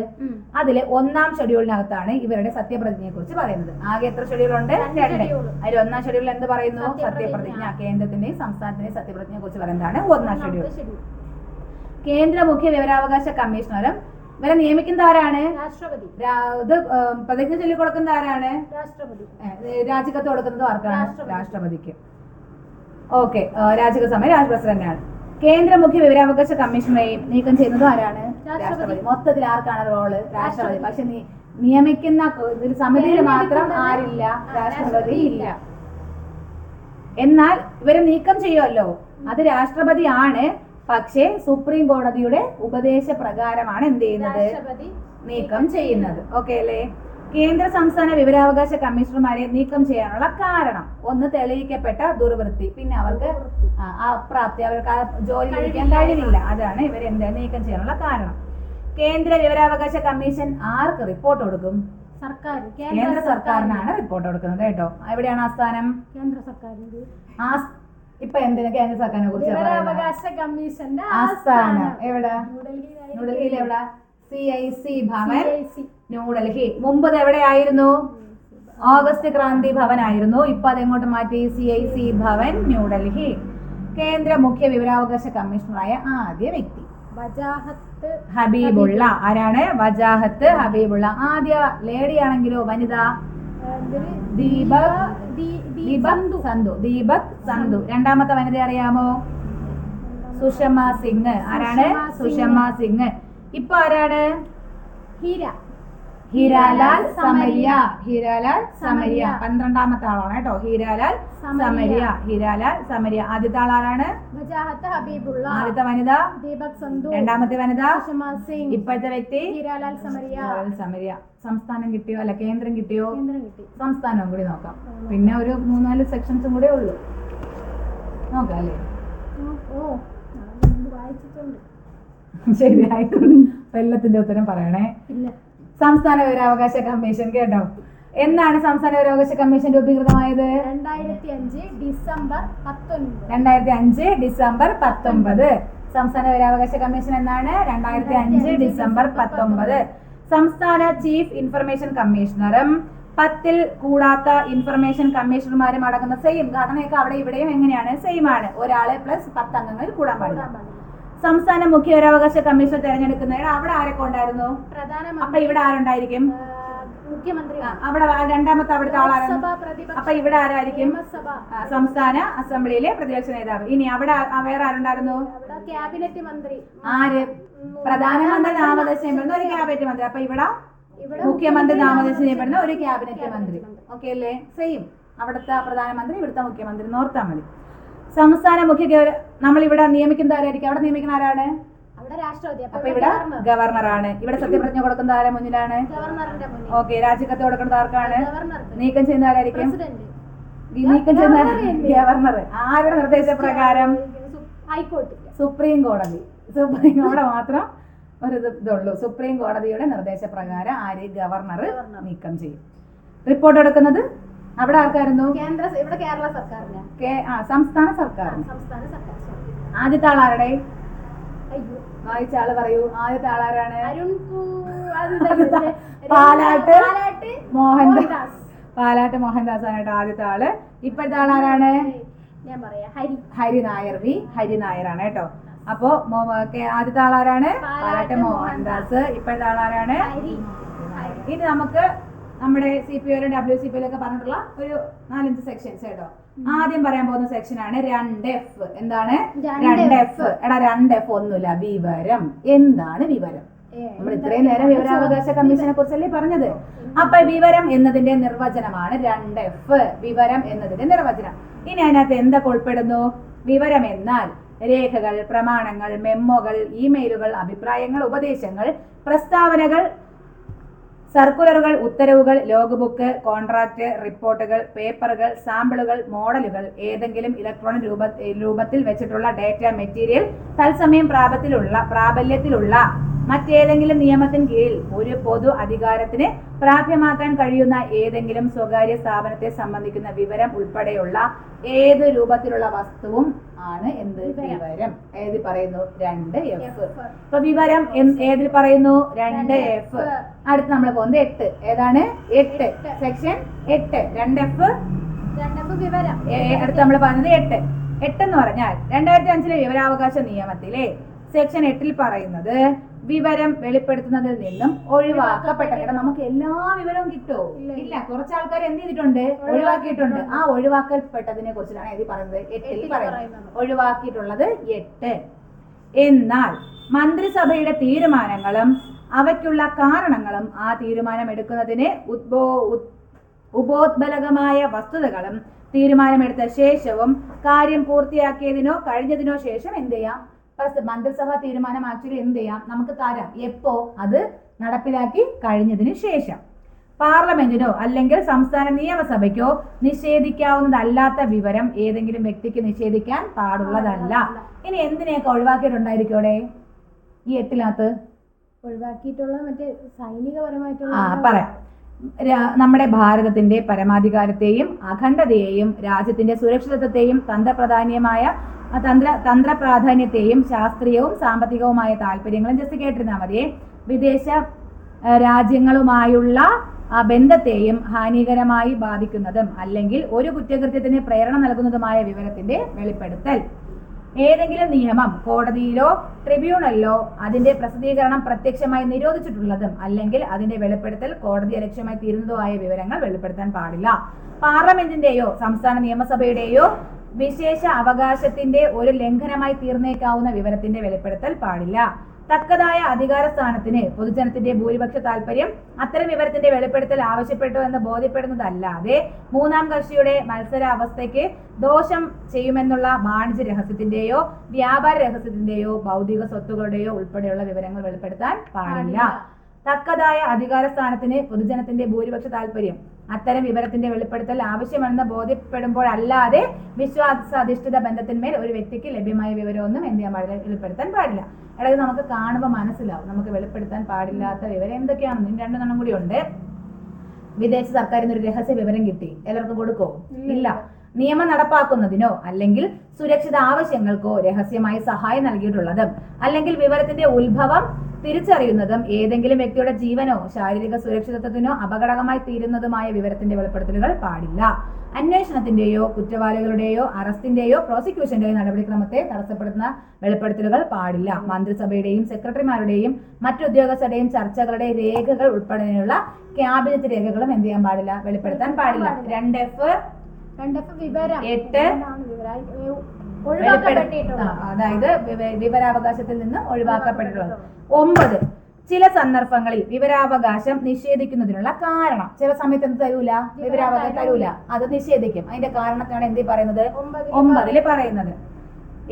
അതിലെ 1ാം ഷെഡ്യൂളിനകത്താണ് ഇവരുടെ സത്യപ്രതിജ്ഞയെ കുറിച്ച് പറയുന്നത്. ആകെ എത്ര ഷെഡ്യൂൾ ഉണ്ട്? 2. അതിൽ 1ാം ഷെഡ്യൂളിൽ എന്ത് പറയുന്നു? സത്യപ്രതിജ്ഞ. കേന്ദ്രത്തിന്റെയും സംസ്ഥാനത്തിന്റെയും സത്യപ്രതിജ്ഞയെ കുറിച്ച് പറയുന്നതാണ് 1ാം ഷെഡ്യൂൾ. കേന്ദ്ര മുഖ്യ വിവരാവകാശ കമ്മീഷണറും ഇവരെ നിയമിക്കുന്ന ആരാണ്? രാഷ്ട്രപതി. ഇത് പ്രതിജ്ഞ ചൊല്ലി കൊടുക്കുന്ന ആരാണ്? രാഷ്ട്രപതി. രാജിക്കത്ത് കൊടുക്കുന്നത് ആർക്കാണ്? രാഷ്ട്രപതിക്ക്. ഓക്കെ. രാജിക സമയം പ്രസിഡന്റ് ആണ്. കേന്ദ്ര മുഖ്യ വിവരാവകാശ കമ്മീഷണറെയും നീക്കം ചെയ്യുന്നത് ആരാണ്? രാഷ്ട്രപതി. മൊത്തത്തിൽ ആർക്കാണ് റോള്? രാഷ്ട്രപതി. പക്ഷെ നിയമിക്കുന്ന സമിതിയിൽ മാത്രം ആരില്ല? രാഷ്ട്രപതി ഇല്ല. എന്നാൽ ഇവരെ നീക്കം ചെയ്യുമല്ലോ, അത് രാഷ്ട്രപതി ആണ്. പക്ഷേ സുപ്രീം കോടതിയുടെ ഉപദേശപ്രകാരമാണ് എന്ത് ചെയ്യുന്നത്? നീക്കം ചെയ്യുന്നത്. ഓക്കെ അല്ലേ? കേന്ദ്ര സംസ്ഥാന വിവരാവകാശ കമ്മീഷണർമാരെ നീക്കം ചെയ്യാനുള്ള കാരണം, 1 തെളിയിക്കപ്പെട്ട ദുർവൃത്തി, പിന്നെ അവർക്ക് അപ്രാപ്തി, അവർക്ക് ആ ജോലി ലഭിക്കാൻ കഴിവില്ല. അതാണ് ഇവരെ നീക്കം ചെയ്യാനുള്ള കാരണം. കേന്ദ്ര വിവരാവകാശ കമ്മീഷൻ ആർക്ക് റിപ്പോർട്ട് കൊടുക്കും? കേന്ദ്ര സർക്കാരിനാണ് റിപ്പോർട്ട് കൊടുക്കുന്നത് കേട്ടോ. എവിടെയാണ് ആസ്ഥാനം? കേന്ദ്ര സർക്കാരിന്റെ. ഇപ്പൊ എന്തിനാ കേന്ദ്ര സർക്കാരിനെ കുറിച്ച് ആസ്ഥാനം എവിടെ? ന്യൂഡൽഹിയിൽ. എവിടെ? CIC ഭവൻ, ന്യൂഡൽഹി. മുമ്പ് എവിടെയായിരുന്നു? ഓഗസ്റ്റ് ക്രാന്തി ഭവൻ ആയിരുന്നു. ഇപ്പൊ അതെങ്ങോട്ട് മാറ്റി? CIC ഭവൻ, ന്യൂഡൽഹി. കേന്ദ്ര മുഖ്യ വിവരാവകാശ കമ്മീഷണറായ ആദ്യ വ്യക്തി വജാഹത്ത് ഹബീബുള്ള. ആരാണ്? വജാഹത്ത് ഹബീബുള്ള. ആദ്യ ലേഡി ആണെങ്കിലോ വനിത ദീപക് സന്ധു. രണ്ടാമത്തെ വനിത അറിയാമോ? സുഷമ സിംഗ്. ആരാണ്? സുഷമ സിംഗ്. ഇപ്പൊ ആരാണ്? ഹീരാലാൽ സമരിയ. 12ാമത്തെ ആളാണ് കേട്ടോ. ഹീരാലാൽ സമരിയ. ആദ്യത്തെ ആളാണ് വജാഹത്ത് ഹബീബുള്ള. ആദ്യത്തെ വനിത ദീപക് സന്ധു. രണ്ടാമത്തെ വനിത സുഷമ സിംഗ്. ഇപ്പോഴത്തെ വ്യക്തി ഹീരാലാൽ സമരിയ. സംസ്ഥാനം കിട്ടിയോ? അല്ല കേന്ദ്രം കിട്ടിയോ? കേന്ദ്രം കിട്ടി. സംസ്ഥാനവും കൂടി നോക്കാം. പിന്നെ ഒരു 3-4 സെക്ഷൻസും കൂടെ ഉള്ളൂ. നോക്കാം അല്ലേ? വായിച്ചിട്ടുണ്ട്. ശരി, ആയിക്കോട്ടെ. എല്ലാത്തിന്റെ ഉത്തരം പറയണേ. സംസ്ഥാന വിവരാവകാശ കമ്മീഷൻ. കേട്ടോ, എന്നാണ് സംസ്ഥാന വിവരാവകാശ കമ്മീഷൻ രൂപീകൃതമായത്? 2005 ഡിസംബർ 19. 2005 ഡിസംബർ 19. സംസ്ഥാന വിവരാവകാശ കമ്മീഷൻ എന്നാണ്? 2005 ഡിസംബർ 19. സംസ്ഥാന ചീഫ് ഇൻഫർമേഷൻ കമ്മീഷണറും 10ൽ കൂടാത്ത ഇൻഫർമേഷൻ കമ്മീഷണർമാരും അടങ്ങുന്ന സെയിം ഘടനയൊക്കെ അവിടെ ഇവിടെയും എങ്ങനെയാണ്? സെയിം ആണ്. ഒരാള് പ്ലസ് 10 അംഗങ്ങളിൽ കൂടാൻ പാടില്ല. സംസ്ഥാന മുഖ്യ വിവരാവകാശ കമ്മീഷൻ തെരഞ്ഞെടുക്കുന്നതിന് അവിടെ ആരൊക്കെ ഉണ്ടായിരുന്നു? അപ്പൊ ഇവിടെ ആരുണ്ടായിരിക്കും? മുഖ്യമന്ത്രി. അവിടെ രണ്ടാമത്തെ അവിടുത്തെ ആളാണ്. അപ്പൊ ഇവിടെ ആരായിരിക്കും? സംസ്ഥാന അസംബ്ലിയിലെ പ്രതിപക്ഷ നേതാവ്. ഇനി അവിടെ വേറെ ആരുണ്ടായിരുന്നു? ക്യാബിനറ്റ് മന്ത്രി. ആര്? പ്രധാനമന്ത്രി നാമനിർദ്ദേശം ചെയ്യപ്പെടുന്ന ഒരു ക്യാബിനറ്റ് മന്ത്രി. അപ്പൊ ഇവിടെ മുഖ്യമന്ത്രി നാമനിർദ്ദേശം ചെയ്യപ്പെടുന്ന ഒരു ക്യാബിനറ്റ് മന്ത്രി. ഓക്കെ അല്ലേ? സെയിം. അവിടുത്തെ പ്രധാനമന്ത്രി, ഇവിടുത്തെ മുഖ്യമന്ത്രി. നോർത്താ മതി. സംസ്ഥാന മുഖ്യ നമ്മൾ ഇവിടെ നിയമിക്കുന്ന ആരായിരിക്കും? അവിടെ നിയമിക്കുന്ന ആരാണ്? അപ്പൊ ഇവിടെ ഗവർണറാണ്. ഇവിടെ സത്യപ്രതിജ്ഞ കൊടുക്കുന്ന ആരാ മുന്നിലാണ്? ഓക്കെ. രാജിക്കത്ത് കൊടുക്കുന്നത് ആർക്കാണ്? നീക്കം ചെയ്യുന്ന ആരായിരിക്കും? നീക്കം ചെയ്യുന്ന ഗവർണർ. ആരുടെ നിർദ്ദേശപ്രകാരം? ഹൈക്കോടതി. സുപ്രീം കോടതി. അവിടെ മാത്രം ഒരു ഇതുള്ളൂ. സുപ്രീം കോടതിയുടെ നിർദ്ദേശപ്രകാരം ആര്? ഗവർണർ നീക്കം ചെയ്യും. റിപ്പോർട്ട് എടുക്കുന്നത് അവിടെ ആർക്കായിരുന്നു? ഇവിടെ കേരള സർക്കാരിന്. സംസ്ഥാന സർക്കാർ. ആദ്യത്തെ ആളാരുടെ? വായിച്ച ആള് പറയൂ. ആദ്യത്തെ ആളാരാണ്? പാലാട്ട് മോഹൻദാസ് ആണ് ആദ്യത്തെ ആള്. ഇപ്പോഴത്തെ ആളാരാണ്? ഹരി നായർ ആണ് കേട്ടോ. അപ്പോ ആദ്യത്തെ ആളാരാണ്? പാലാട്ട് മോഹൻദാസ്. ഇപ്പോഴത്തെ ആളാരാണ്? ഇനി നമുക്ക് നമ്മുടെ CPO WCPO പറഞ്ഞിട്ടുള്ള ഒരു 4-5 സെക്ഷൻസ് കേട്ടോ. ആദ്യം പറയാൻ പോകുന്ന സെക്ഷനാണ് 2F. എന്താണ് 2F? 2F ഒന്നുമില്ല. വിവരം. എന്താണ് വിവരം? നമ്മൾ ഇത്രയും നേരം വിവരാവകാശ കമ്മീഷനെ കുറിച്ചല്ലേ പറഞ്ഞത്. അപ്പൊ വിവരം എന്നതിന്റെ നിർവചനമാണ് 2F. വിവരം എന്നതിന്റെ നിർവചനം. ഇനി അതിനകത്ത് എന്തൊക്കെ ഉൾപ്പെടുന്നു? വിവരം എന്നാൽ രേഖകൾ, പ്രമാണങ്ങൾ, മെമ്മോകൾ, ഇമെയിലുകൾ, അഭിപ്രായങ്ങൾ, ഉപദേശങ്ങൾ, പ്രസ്താവനകൾ, സർക്കുലറുകൾ, ഉത്തരവുകൾ, ലോഗ് ബുക്ക്, കോൺട്രാക്ട്, റിപ്പോർട്ടുകൾ, പേപ്പറുകൾ, സാമ്പിളുകൾ, മോഡലുകൾ, ഏതെങ്കിലും ഇലക്ട്രോണിക് രൂപത്തിൽ വെച്ചിട്ടുള്ള ഡേറ്റ മെറ്റീരിയൽ, തത്സമയം പ്രാബല്യത്തിലുള്ള മറ്റേതെങ്കിലും നിയമത്തിന് കീഴിൽ ഒരു പൊതു അധികാരത്തിന് പ്രാപ്യമാക്കാൻ കഴിയുന്ന ഏതെങ്കിലും സ്വകാര്യ സ്ഥാപനത്തെ സംബന്ധിക്കുന്ന വിവരം ഉൾപ്പെടെയുള്ള ഏത് രൂപത്തിലുള്ള വസ്തുവും ആണ് എന്ത്? വിവരം. ഏതിൽ പറയുന്നു? 2F. ഇപ്പൊ വിവരം ഏതിൽ പറയുന്നു? 2F. അടുത്ത് നമ്മൾ പോകുന്നത് 8. ഏതാണ്? 8. സെക്ഷൻ 8. 2F വിവരം. അടുത്ത് നമ്മൾ പറയുന്നത് 8. 8 എന്ന് പറഞ്ഞാൽ 2005 വിവരാവകാശ നിയമത്തിലെ സെക്ഷൻ 8 പറയുന്നത് വിവരം വെളിപ്പെടുത്തുന്നതിൽ നിന്നും ഒഴിവാക്കപ്പെട്ട. നമുക്ക് എല്ലാ വിവരവും കിട്ടുമോ? ഇല്ല. കുറച്ച് ആൾക്കാർ എന്ത് ചെയ്തിട്ടുണ്ട്? ഒഴിവാക്കിയിട്ടുണ്ട്. ആ ഒഴിവാക്കപ്പെട്ടതിനെ കുറിച്ചാണ് ഇത് പറയുന്നത്. 8 പറയുന്നത്. ഒഴിവാക്കിയിട്ടുള്ളത് 8. എന്നാൽ മന്ത്രിസഭയുടെ തീരുമാനങ്ങളും അവയ്ക്കുള്ള കാരണങ്ങളും ആ തീരുമാനം എടുക്കുന്നതിന് ഉപോത്ബലകമായ വസ്തുതകളും തീരുമാനമെടുത്ത ശേഷവും കാര്യം പൂർത്തിയാക്കിയതിനോ കഴിഞ്ഞതിനോ ശേഷം എന്ത് ചെയ്യാം? മന്ത്രിസഭാ തീരുമാനം ആക്ച്വലി എന്ത് ചെയ്യാം? നമുക്ക് തരാം. എപ്പോ? അത് നടപ്പിലാക്കി കഴിഞ്ഞതിന് ശേഷം. പാർലമെന്റിനോ അല്ലെങ്കിൽ സംസ്ഥാന നിയമസഭയ്ക്കോ നിഷേധിക്കാവുന്നതല്ലാത്ത വിവരം ഏതെങ്കിലും വ്യക്തിക്ക് നിഷേധിക്കാൻ പാടുള്ളതല്ല. ഇനി എന്തിനെയൊക്കെ ഒഴിവാക്കിയിട്ടുണ്ടായിരിക്കോടെ ഈ 8-നകത്ത്? ഒഴിവാക്കിയിട്ടുള്ള മറ്റേ സൈനികപരമായിട്ടുള്ള പറയാം. നമ്മുടെ ഭാരതത്തിന്റെ പരമാധികാരത്തെയും അഖണ്ഡതയെയും രാജ്യത്തിന്റെ സുരക്ഷിതത്വത്തെയും തന്ത്രപ്രാധാന്യത്തെയും ശാസ്ത്രീയവും സാമ്പത്തികവുമായ താല്പര്യങ്ങളും ജസ്റ്റ് കേട്ടിരുന്നാൽ മതിയെ. വിദേശ രാജ്യങ്ങളുമായുള്ള ആ ബന്ധത്തെയും ഹാനികരമായി ബാധിക്കുന്നതും അല്ലെങ്കിൽ ഒരു കുറ്റകൃത്യത്തിന് പ്രേരണ നൽകുന്നതുമായ വിവരത്തിന്റെ വെളിപ്പെടുത്തൽ. ഏതെങ്കിലും നിയമം കോടതിയിലോ ട്രിബ്യൂണലിലോ അതിന്റെ പ്രസിദ്ധീകരണം പ്രത്യക്ഷമായി നിരോധിച്ചിട്ടുള്ളതും അല്ലെങ്കിൽ അതിന്റെ വെളിപ്പെടുത്തൽ കോടതി ലക്ഷ്യമായി തീരുന്നതുമായ വിവരങ്ങൾ വെളിപ്പെടുത്താൻ പാടില്ല. പാർലമെന്റിന്റെയോ സംസ്ഥാന നിയമസഭയുടെയോ വിശേഷ അവകാശത്തിന്റെ ഒരു ലംഘനമായി തീർന്നേക്കാവുന്ന വിവരത്തിന്റെ വെളിപ്പെടുത്തൽ പാടില്ല. തക്കതായ അധികാര സ്ഥാനത്തിന് പൊതുജനത്തിന്റെ ഭൂരിപക്ഷ താല്പര്യം അത്തരം വിവരത്തിന്റെ വെളിപ്പെടുത്തൽ ആവശ്യപ്പെട്ടു എന്ന് ബോധ്യപ്പെടുന്നതല്ലാതെ മൂന്നാം കക്ഷിയുടെ മത്സരാവസ്ഥയ്ക്ക് ദോഷം ചെയ്യുമെന്നുള്ള വാണിജ്യ രഹസ്യത്തിന്റെയോ വ്യാപാര രഹസ്യത്തിന്റെയോ ഭൗതിക സ്വത്തുക്കളുടെയോ ഉൾപ്പെടെയുള്ള വിവരങ്ങൾ വെളിപ്പെടുത്താൻ പാടില്ല. തക്കതായ അധികാര സ്ഥാനത്തിന് പൊതുജനത്തിന്റെ ഭൂരിപക്ഷ താല്പര്യം അത്തരം വിവരത്തിന്റെ വെളിപ്പെടുത്തൽ ആവശ്യമാണെന്ന് ബോധ്യപ്പെടുമ്പോഴല്ലാതെ വിശ്വാസാധിഷ്ഠിത ബന്ധത്തിന്മേൽ ഒരു വ്യക്തിക്ക് ലഭ്യമായ വിവരമൊന്നും എന്ത് ചെയ്യാൻ പാടില്ല, വെളിപ്പെടുത്താൻ പാടില്ല. അതായത് നമുക്ക് കാണുമ്പോൾ മനസ്സിലാവും നമുക്ക് വെളിപ്പെടുത്താൻ പാടില്ലാത്ത വിവരം എന്തൊക്കെയാണെന്ന്. രണ്ടെണ്ണം കൂടി ഉണ്ട്. വിദേശ സർക്കാരിൽ നിന്ന് ഒരു രഹസ്യ വിവരം കിട്ടി, എല്ലാവർക്കും കൊടുക്കോ? ഇല്ല. നിയമം നടപ്പാക്കുന്നതിനോ അല്ലെങ്കിൽ സുരക്ഷിത ആവശ്യങ്ങൾക്കോ രഹസ്യമായി സഹായം നൽകിയിട്ടുള്ളതും അല്ലെങ്കിൽ വിവരത്തിന്റെ ഉത്ഭവം തിരിച്ചറിയുന്നതും ഏതെങ്കിലും വ്യക്തിയുടെ ജീവനോ ശാരീരിക സുരക്ഷിതത്വത്തിനോ അപകടകമായി തീരുന്നതുമായ വിവരത്തിന്റെ വെളിപ്പെടുത്തലുകൾ പാടില്ല. അന്വേഷണത്തിന്റെയോ കുറ്റവാളികളുടെയോ അറസ്റ്റിന്റെയോ പ്രോസിക്യൂഷന്റെയോ നടപടിക്രമത്തെ തടസ്സപ്പെടുത്തുന്ന വെളിപ്പെടുത്തലുകൾ പാടില്ല. മന്ത്രിസഭയുടെയും സെക്രട്ടറിമാരുടെയും മറ്റുദ്യോഗസ്ഥരുടെയും ചർച്ചകളുടെ രേഖകൾ ഉൾപ്പെടെയുള്ള ക്യാബിനറ്റ് രേഖകളും എന്ത് ചെയ്യാൻ പാടില്ല, വെളിപ്പെടുത്താൻ പാടില്ല. 2F വിവരം. 8 അതായത് വിവരാവകാശത്തിൽ നിന്ന് ഒഴിവാക്കപ്പെട്ടിട്ടുള്ളത്. 9 ചില സന്ദർഭങ്ങളിൽ വിവരാവകാശം നിഷേധിക്കുന്നതിനുള്ള കാരണം. ചില സമയത്ത് എന്ത് തരൂല, വിവരാവകാശം തരൂല, അത് നിഷേധിക്കും. അതിന്റെ കാരണത്താണ് എന്ത് പറയുന്നത്, 9 പറയുന്നത്.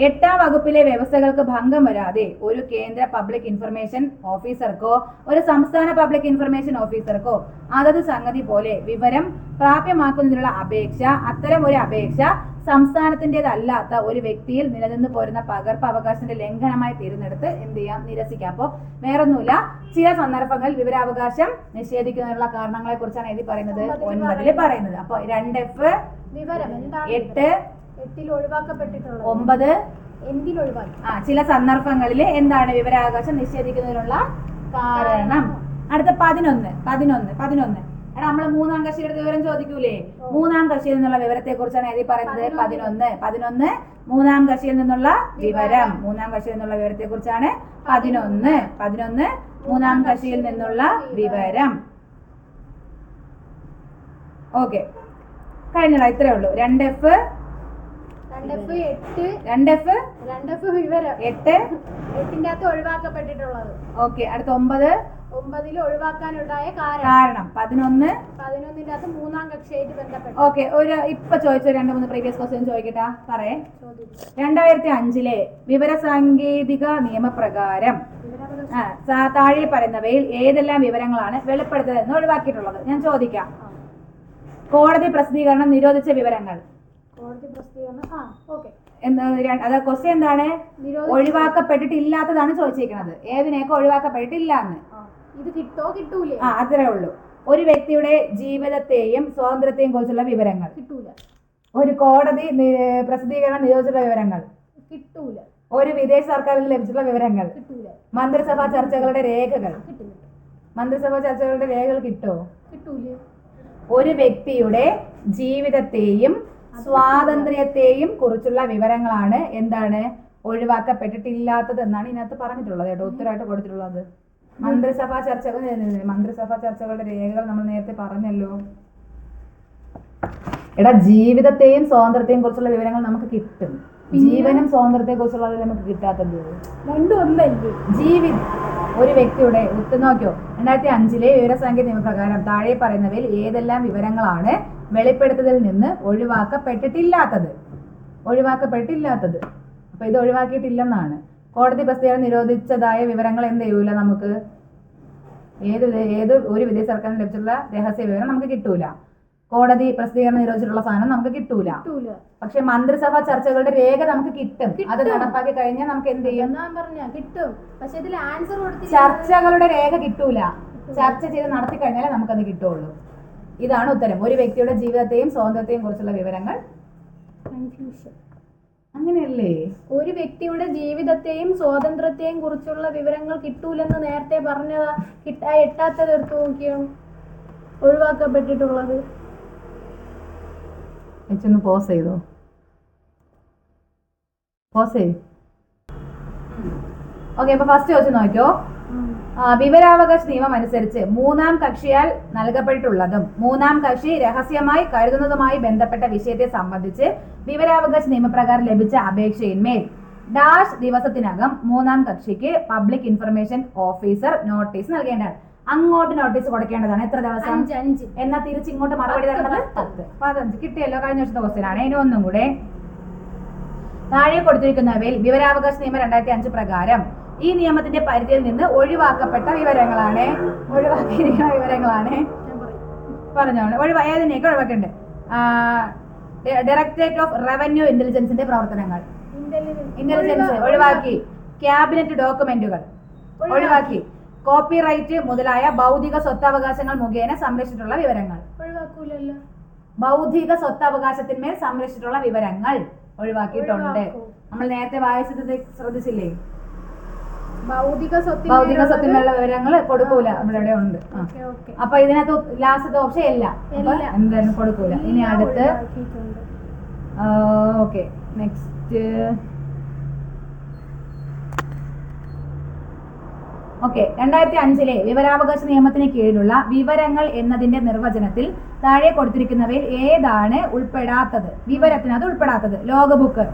8ാം വകുപ്പിലെ വ്യവസ്ഥകൾക്ക് ഭംഗം വരാതെ ഒരു കേന്ദ്ര പബ്ലിക് ഇൻഫർമേഷൻ ഓഫീസർക്കോ ഒരു സംസ്ഥാന പബ്ലിക് ഇൻഫർമേഷൻ ഓഫീസർക്കോ അതത് സംഗതി പോലെ വിവരം പ്രാപ്യമാക്കുന്നതിനുള്ള അപേക്ഷ അത്തരം ഒരു അപേക്ഷ സംസ്ഥാനത്തിൻ്റെതല്ലാത്ത ഒരു വ്യക്തിയിൽ നിലനിന്ന് പോരുന്ന പകർപ്പ് അവകാശത്തിന്റെ ലംഘനമായി തീരുന്നിടത്ത് എന്ത് ചെയ്യാം, നിരസിക്കാം. അപ്പോൾ വേറൊന്നുമില്ല, ചില സന്ദർഭങ്ങളിൽ വിവരാവകാശം നിഷേധിക്കുന്നതിനുള്ള കാരണങ്ങളെ കുറിച്ചാണ് എഴുതി പറയുന്നത്, 9 പറയുന്നത്. അപ്പൊ 2F 8 9 ചില സന്ദർഭങ്ങളിൽ എന്താണ് വിവരാവകാശം നിഷേധിക്കുന്നതിനുള്ള കാരണം. അടുത്ത 11 എടാ നമ്മള് മൂന്നാം കക്ഷിയുടെ വിവരം ചോദിക്കൂലേ, മൂന്നാം കക്ഷിയിൽ നിന്നുള്ള വിവരത്തെ കുറിച്ചാണ് എഴുതി പറയുന്നത് 11 മൂന്നാം കക്ഷിയിൽ നിന്നുള്ള വിവരം. മൂന്നാം കക്ഷിയിൽ നിന്നുള്ള വിവരത്തെ കുറിച്ചാണ് 11 മൂന്നാം കക്ഷിയിൽ നിന്നുള്ള വിവരം. ഓക്കെ, കഴിഞ്ഞടാ, ഇത്രേ ഉള്ളൂ. 2F വിവരം. 8 ഒഴിവാക്കപ്പെട്ടിട്ടുള്ളത്. ഓക്കെ, അടുത്ത 9 ഒഴിവാക്കാനുണ്ടായ കാരണം. 11 മൂന്നാം കക്ഷിയായിട്ട് ബന്ധപ്പെട്ട്. ഓക്കെ, ഇപ്പൊ ചോദിച്ച 2-3 പ്രീവിയസ് ക്വസ്റ്റ്യൻ ചോദിക്കട്ടാ, പറയേ. 2005 വിവരസാങ്കേതിക നിയമപ്രകാരം താഴെ പറയുന്നവയിൽ ഏതെല്ലാം വിവരങ്ങളാണ് വെളിപ്പെടുത്തലെന്ന് ഒഴിവാക്കിയിട്ടുള്ളത്? ഞാൻ ചോദിക്കാം. കോടതി പ്രസിദ്ധീകരണം നിരോധിച്ച വിവരങ്ങൾ. അതായത് ക്വസ്റ്റ്യൻ എന്താണ്, ഒഴിവാക്കപ്പെട്ടിട്ടില്ലാത്തതാണ് ചോദിച്ചിരിക്കുന്നത്. ഏതിനെയൊക്കെ ഒഴിവാക്കപ്പെട്ടിട്ടില്ലാന്ന്. ഇത് കിട്ടോ കിട്ടൂലേ? അത്രേ ഉള്ളൂ. ഒരു വ്യക്തിയുടെ ജീവിതത്തെയും സ്വാതന്ത്ര്യത്തെയും കുറിച്ചുള്ള വിവരങ്ങൾ കിട്ടൂല. ഒരു കോടതി പ്രസിദ്ധീകരണം നിരോധിച്ചുള്ള വിവരങ്ങൾ കിട്ടൂല. ഒരു വിദേശ സർക്കാരിൽ ലഭിച്ചിട്ടുള്ള വിവരങ്ങൾ കിട്ടൂല. മന്ത്രിസഭാ ചർച്ചകളുടെ രേഖകൾ കിട്ടില്ല. മന്ത്രിസഭാ ചർച്ചകളുടെ രേഖകൾ കിട്ടോ? കിട്ടൂല. ഒരു വ്യക്തിയുടെ ജീവിതത്തെയും സ്വാതന്ത്ര്യത്തെയും കുറിച്ചുള്ള വിവരങ്ങളാണ് എന്താണ് ഒഴിവാക്കപ്പെട്ടിട്ടില്ലാത്തത് എന്നാണ് ഇതിനകത്ത് പറഞ്ഞിട്ടുള്ളത് കേട്ടോ, ഉത്തരമായിട്ട് കൊടുത്തിട്ടുള്ളത്. മന്ത്രിസഭാ ചർച്ചകളുടെ രേഖകൾ നമ്മൾ നേരത്തെ പറഞ്ഞല്ലോ. എടാ, ജീവിതത്തെയും സ്വാതന്ത്ര്യത്തെയും കുറിച്ചുള്ള വിവരങ്ങൾ നമുക്ക് കിട്ടും. ജീവനും സ്വാതന്ത്ര്യത്തെ കുറിച്ചുള്ളത് നമുക്ക് കിട്ടാത്തത്. രണ്ടും ഒന്നല്ലേ. ഒരു വ്യക്തിയുടെ ഉത്തുനോക്കിയോ 2005 വിവരസാങ്കേതിക നിയമപ്രകാരം താഴെ പറയുന്നവയിൽ ഏതെല്ലാം വിവരങ്ങളാണ് വെളിപ്പെടുത്തലിൽ നിന്ന് ഒഴിവാക്കപ്പെട്ടിട്ടില്ലാത്തത്? അപ്പൊ ഇത് ഒഴിവാക്കിയിട്ടില്ലെന്നാണ്. കോടതി പ്രസിദ്ധീകരണം നിരോധിച്ചതായ വിവരങ്ങൾ എന്ത് ചെയ്യൂല, നമുക്ക് ഏത് ഒരു വിദേശ സർക്കാരിന് ലഭിച്ചിട്ടുള്ള രഹസ്യ വിവരം നമുക്ക് കിട്ടൂല. കോടതി പ്രസിദ്ധീകരണം നിരോധിച്ചിട്ടുള്ള സാധനം നമുക്ക് കിട്ടൂല. പക്ഷെ മന്ത്രിസഭാ ചർച്ചകളുടെ രേഖ നമുക്ക് കിട്ടും. അത് നടപ്പാക്കി കഴിഞ്ഞാൽ നമുക്ക് എന്ത് ചെയ്യും, കിട്ടും. പക്ഷെ ഇതിൽ ആൻസർ ചർച്ചകളുടെ രേഖ കിട്ടൂല. ചർച്ച ചെയ്ത് നടത്തി കഴിഞ്ഞാലേ നമുക്കത് കിട്ടുള്ളൂ. ഇതാണ് ഉത്തരം. ഒരു വ്യക്തിയുടെ ജീവിതത്തെയും സ്വാതന്ത്ര്യത്തെയും കുറിച്ചുള്ള വിവരങ്ങൾ. അങ്ങനെയല്ലേ? ഒരു വ്യക്തിയുടെ ജീവിതത്തെയും സ്വാതന്ത്ര്യത്തെയും കുറിച്ചുള്ള വിവരങ്ങൾ കിട്ടൂലെന്ന് നേരത്തെ പറഞ്ഞതാ. എട്ടാത്തത് എടുത്തു നോക്കിയോ? ഒഴിവാക്കപ്പെട്ടിട്ടുള്ളത്? ഒന്ന് പോസ് ചെയ്തോ, പോസ് ചെയ്. ഓക്കെ, അപ്പൊ ഫസ്റ്റ് ക്വസ്റ്റ്യൻ നോക്കിയോ. വിവരാവകാശ നിയമം അനുസരിച്ച് മൂന്നാം കക്ഷിയാൽ നൽകപ്പെട്ടിട്ടുള്ളതും മൂന്നാം കക്ഷി രഹസ്യമായി കരുതുന്നതുമായി ബന്ധപ്പെട്ട വിഷയത്തെ സംബന്ധിച്ച് വിവരാവകാശ നിയമപ്രകാരം ലഭിച്ച അപേക്ഷയിന്മേൽ ഡാഷ് ദിവസത്തിനകം മൂന്നാം കക്ഷിക്ക് പബ്ലിക് ഇൻഫർമേഷൻ ഓഫീസർ നോട്ടീസ് നൽകേണ്ടതാണ്. അങ്ങോട്ട് നോട്ടീസ് കൊടുക്കേണ്ടതാണ്. എത്ര ദിവസം? 5 എന്നാൽ തിരിച്ച് ഇങ്ങോട്ട് മറുപടി തരുന്നത് 10. 15 കിട്ടിയല്ലോ. കഴിഞ്ഞ വർഷത്തെ ക്വസ്റ്റ്യൻ ആണ്. ഇനി ഒന്നും കൂടെ. താഴെ കൊടുത്തിരിക്കുന്നവയിൽ വിവരാവകാശ നിയമം 2005 പ്രകാരം ഈ നിയമത്തിന്റെ പരിധിയിൽ നിന്ന് ഒഴിവാക്കപ്പെട്ട വിവരങ്ങളാണ്, ഒഴിവാക്കിയിരിക്കുന്ന വിവരങ്ങളാണ്. പറഞ്ഞോളൂ. ഏതിനെയൊക്കെ ഒഴിവാക്കണ്ടേ? ഡയറക്ടറേറ്റ് ഓഫ് റവന്യൂ ഇന്റലിജൻസിന്റെ പ്രവർത്തനങ്ങൾ, ഇന്റലിജൻസ് ഒഴിവാക്കി. ക്യാബിനറ്റ് ഡോക്യുമെന്റുകൾ ഒഴിവാക്കി. കോപ്പിറൈറ്റ് മുതലായ ഭൗതിക സ്വത്തവകാശങ്ങൾ മുഖേന സംരക്ഷിച്ചിട്ടുള്ള വിവരങ്ങൾ ഒഴിവാക്കൂലല്ലോ. ഭൗതിക സ്വത്തവകാശത്തിന്മേൽ സംരക്ഷിച്ചിട്ടുള്ള വിവരങ്ങൾ ഒഴിവാക്കിയിട്ടുണ്ട്. നമ്മൾ നേരത്തെ വായിച്ചത് ശ്രദ്ധിച്ചില്ലേ? ഭൗതിക സ്വത്തിന്മേലുള്ള വിവരങ്ങൾ കൊടുക്കൂല, നമ്മുടെ ഇവിടെ ഉണ്ട്. അപ്പൊ ഇതിനകത്ത് ലാസ്റ്റത്തെ ഓപ്ഷൻ ഇല്ല, എന്തായാലും കൊടുക്കൂല. ഇനി അടുത്ത് ഓക്കെ, നെക്സ്റ്റ്. ഓക്കെ, 2005 വിവരാവകാശ നിയമത്തിന് കീഴിലുള്ള വിവരങ്ങൾ എന്നതിന്റെ നിർവചനത്തിൽ താഴെ കൊടുത്തിരിക്കുന്നവയിൽ ഏതാണ് ഉൾപ്പെടാത്തത്? വിവരത്തിനകത്ത് ഉൾപ്പെടാത്തത്. ലോഗ് ബുക്ക്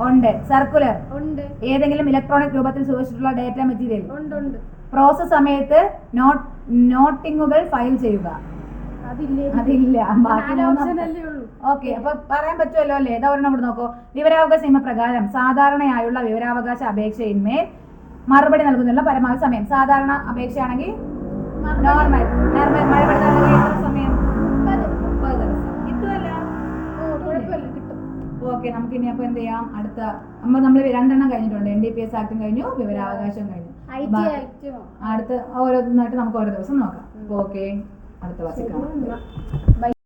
ഉണ്ട്. സർക്കുലർ ഉണ്ട്. ഏതെങ്കിലും ഇലക്ട്രോണിക് രൂപത്തിൽ സൂക്ഷിച്ചിട്ടുള്ള ഡേറ്റ മെറ്റീരിയൽ ഉണ്ട്. പ്രോസസ് സമയത്ത് നോട്ടിങ്ങുകൾ ഫയൽ ചെയ്യുക, അതില്ല. ബാക്കി ഓക്കെ, അപ്പൊ പറയാൻ പറ്റുമല്ലോ അല്ലേ? ഏതാ ഒരെണ്ണം കൂടെ നോക്കൂ. വിവരാവകാശ നിയമപ്രകാരം സാധാരണയായുള്ള വിവരാവകാശ അപേക്ഷയിന്മേൽ മറുപടി നൽകുന്നുള്ള പരമാവധി സമയം. സാധാരണ അപേക്ഷയാണെങ്കിൽ നോർമൽ മറുപടി നൽകുന്ന സമയം 30 ദിവസം കിട്ടുമല്ലോ. ഓക്കെ, നമുക്ക് ഇനി അപ്പൊ എന്ത് ചെയ്യാം? അടുത്ത നമ്മൾ 2 കഴിഞ്ഞിട്ടുണ്ട്. NDPS ആക്ടും കഴിഞ്ഞു, വിവരാവകാശം കഴിഞ്ഞു. അടുത്ത ഓരോന്നായിട്ട് നമുക്ക് ഓരോ ദിവസം നോക്കാം. ഓക്കെ, അടുത്ത വാസിക്കാം.